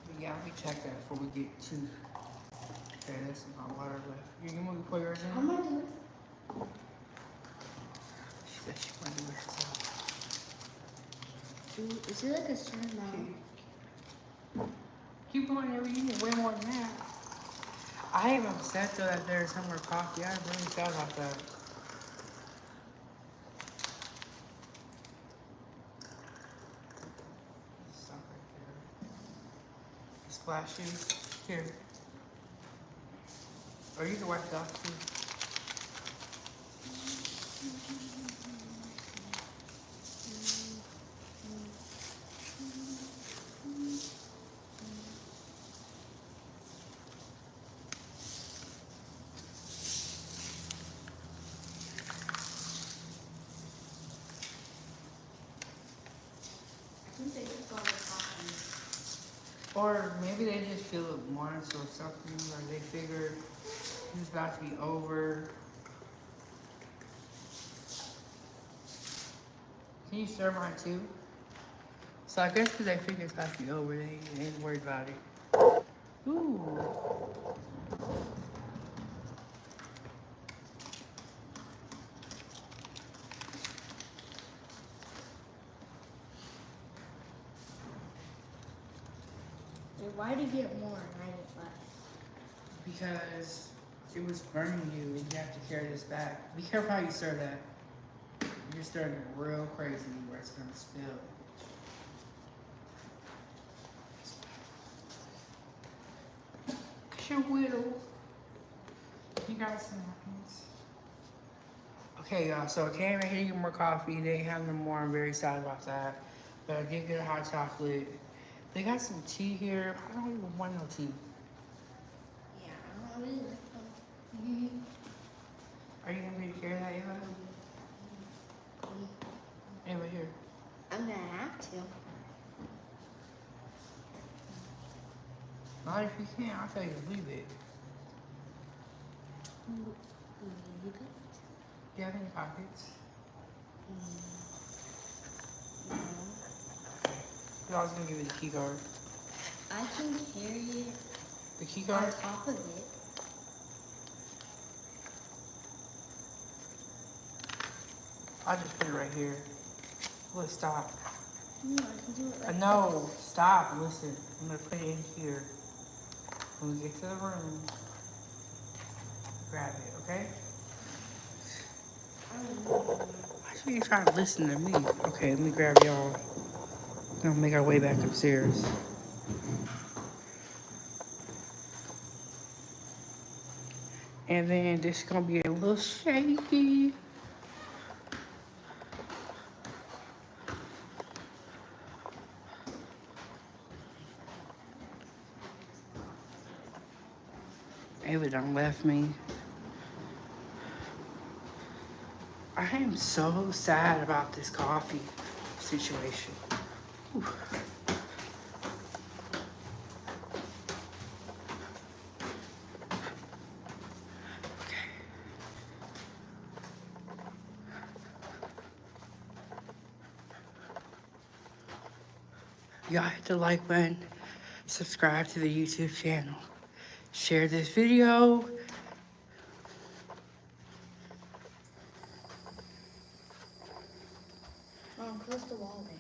S1: But yeah, let me check that before we get to. Okay, there's some hot water left. You can move pour yours in.
S2: How am I doing?
S1: She said she wanted to do it herself.
S2: Dude, is it like a certain amount?
S1: Keep going, Avery. You need way more than that. I am upset though that there's no more coffee. I really thought about that. Stop right there. Splashy. Here. Or you can wipe it off too.
S2: I think they just got a coffee.
S1: Or maybe they just feel it once or something, or they figure it's about to be over. Can you stir mine too? So I guess because they figure it's about to be over, they ain't worried about it. Ooh.
S2: Wait, why did you get more and I get less?
S1: Because it was burning you and you have to carry this back. Be careful how you stir that. You're stirring it real crazy where it's gonna spill. Your whittle. You got some napkins. Okay, y'all. So I came in here to get more coffee. They ain't have no more. I'm very sad about that. But I did get a hot chocolate. They got some tea here. I don't even want no tea.
S2: Yeah, I don't really like them.
S1: Are you gonna be able to carry that, Ava? Ava, here.
S2: I'm gonna have to.
S1: Not if you can't. I'll tell you to leave it.
S2: Leave it?
S1: Do you have any pockets?
S2: No.
S1: I was gonna give you the key card.
S2: I can carry it
S1: The key
S2: on
S1: card?
S2: top of it.
S1: I'll just put it right here. Let's stop.
S2: No, I can do it like
S1: No, stop. Listen. I'm gonna put it in here. When we get to the room, grab it, okay?
S2: this. I don't know.
S1: Why should you try to listen to me? Okay, let me grab y'all. We're gonna make our way back upstairs. And then this is gonna be a little shaky. Ava done left me. I am so sad about this coffee situation. Whew. Okay. Y'all hit the like button, subscribe to the YouTube channel. share this video.
S2: Close the wall then.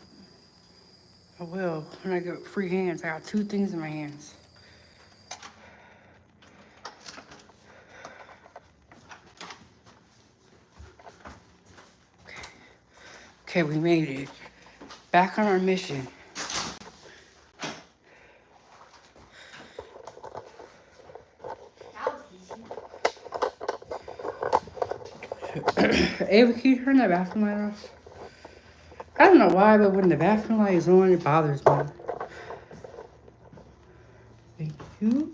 S1: I will when I get free hands. I got 2 things in my hands. Okay, we made it. Back on our mission.
S2: That was easy.
S1: Ava, can you turn that bathroom light off? I don't know why, but when the bathroom light is on, it bothers me. Thank you.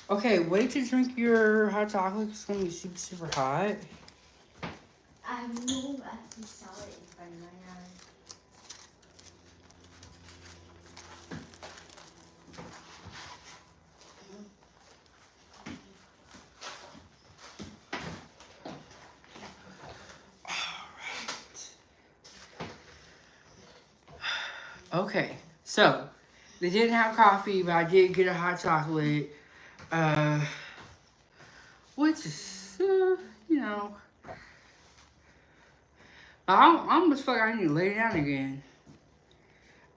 S1: Okay, wait to drink your hot chocolate. It's gonna be super, super hot.
S2: I know I can saw it in front of my eyes.
S1: Okay, so they didn't have coffee, but I did get a hot chocolate. Which is, you know, I'm almost feel like I need to lay down again.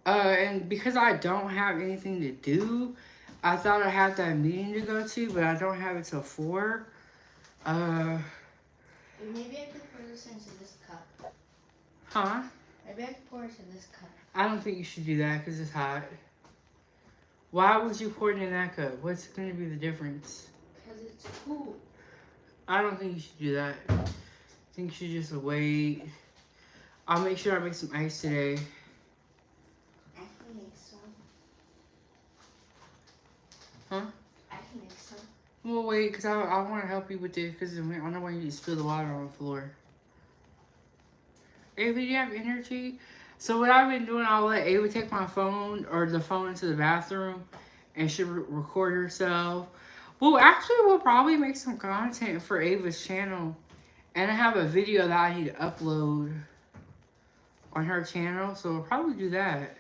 S1: And because I don't have anything to do, I thought I had that meeting to go to, but I don't have it till 4.
S2: Maybe I could pour this into this cup.
S1: Huh?
S2: Maybe I could pour it into this cup.
S1: I don't think you should do that because it's hot. Why would you pour it in that cup? What's going to be the difference?
S2: Because it's cool.
S1: I don't think you should do that. I think you should just wait. I'll make sure I make some ice today.
S2: I can make some.
S1: Huh?
S2: I can make some.
S1: Well, wait, because I want to help you with this because I don't want you to spill the water on the floor. Ava, do you have energy? So what I've been doing, I'll let Ava take my phone or the phone into the bathroom and she'll record herself. Well, actually, we'll probably make some content for Ava's channel. And I have a video that I need to upload on her channel, so we'll probably do that.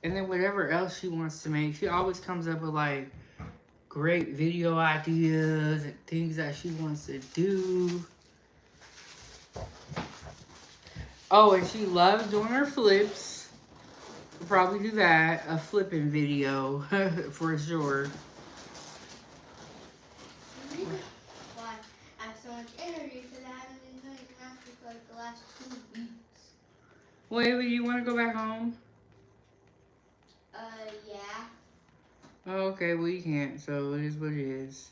S1: And then whatever else she wants to make, she always comes up with like great video ideas and things that she wants to do. Oh, and she loves doing her flips. We'll probably do that, a flipping video for sure.
S2: Why? I have so much energy because I haven't been doing gymnastics for like the last 2 weeks.
S1: Well, Ava, you want to go back home?
S2: Yeah.
S1: Oh, okay, well, you can't, so it is what it is.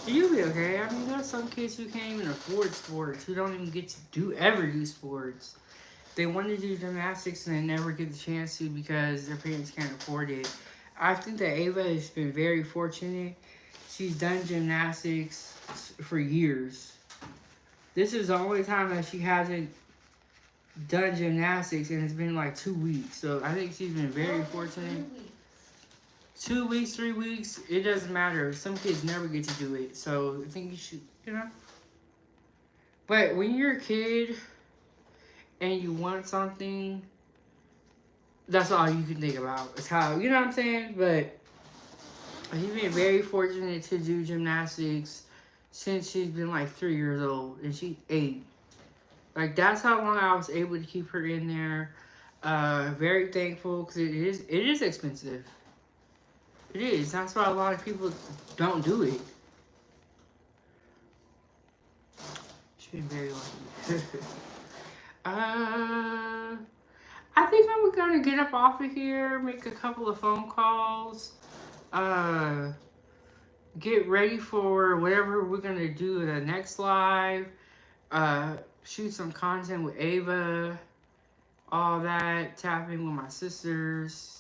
S1: You'll be okay. I mean, there's some kids who can't even afford sports, who don't even get to ever do sports. They want to do gymnastics and they never get the chance to because their parents can't afford it. I think that Ava has been very fortunate. She's done gymnastics for years. This is the only time that she hasn't done gymnastics, and it's been like 2 weeks. So I think she's been very fortunate. 2 weeks, 3 weeks, it doesn't matter. Some kids never get to do it. So I think you should, you know. But when you're a kid and you want something, that's all you can think about. It's how, you know what I'm saying? But she's been very fortunate to do gymnastics since she's been like 3 years old, and she's 8. Like, that's how long I was able to keep her in there. Very thankful because it is expensive. It is. That's why a lot of people don't do it. She's been very lucky. I think I'm gonna get up off of here, make a couple of phone calls, get ready for whatever we're gonna do in the next live, shoot some content with Ava, all that, tap in with my sisters.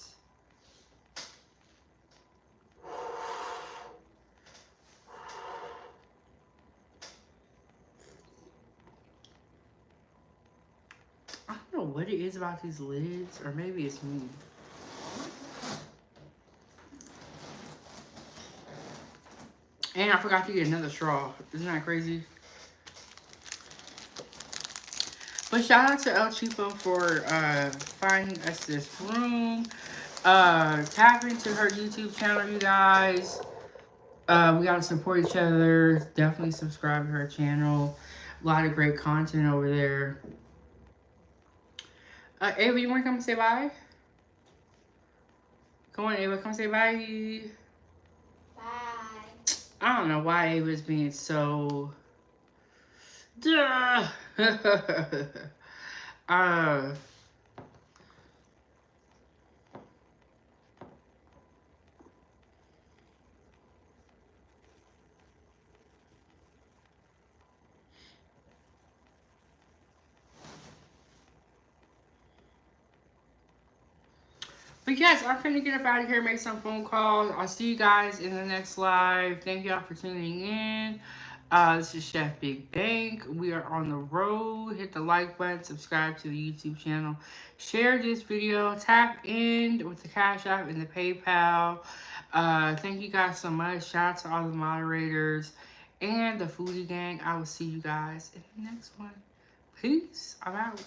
S1: I don't know what what it is about these lids, or maybe it's me. And I forgot to get another straw. Isn't that crazy? But shout out to El Chico for finding us this room. Tap into her YouTube channel, you guys. We gotta support each other. Definitely subscribe to her channel. A lot of great content over there. Ava, you wanna come and say bye? Come on, Ava, come say bye.
S2: Bye.
S1: I don't know why Ava's being so... Duh. But yes, I'm finna get up out of here, make some phone calls. I'll see you guys in the next live. Thank y'all for tuning in. This is Chef Big Bank. We are on the road. Hit the like button, subscribe to the YouTube channel, share this video, tap in with the Cash App and the PayPal. Thank you guys so much. Shout out to all the moderators and the foodie gang. I will see you guys in the next one. Peace. I'm out.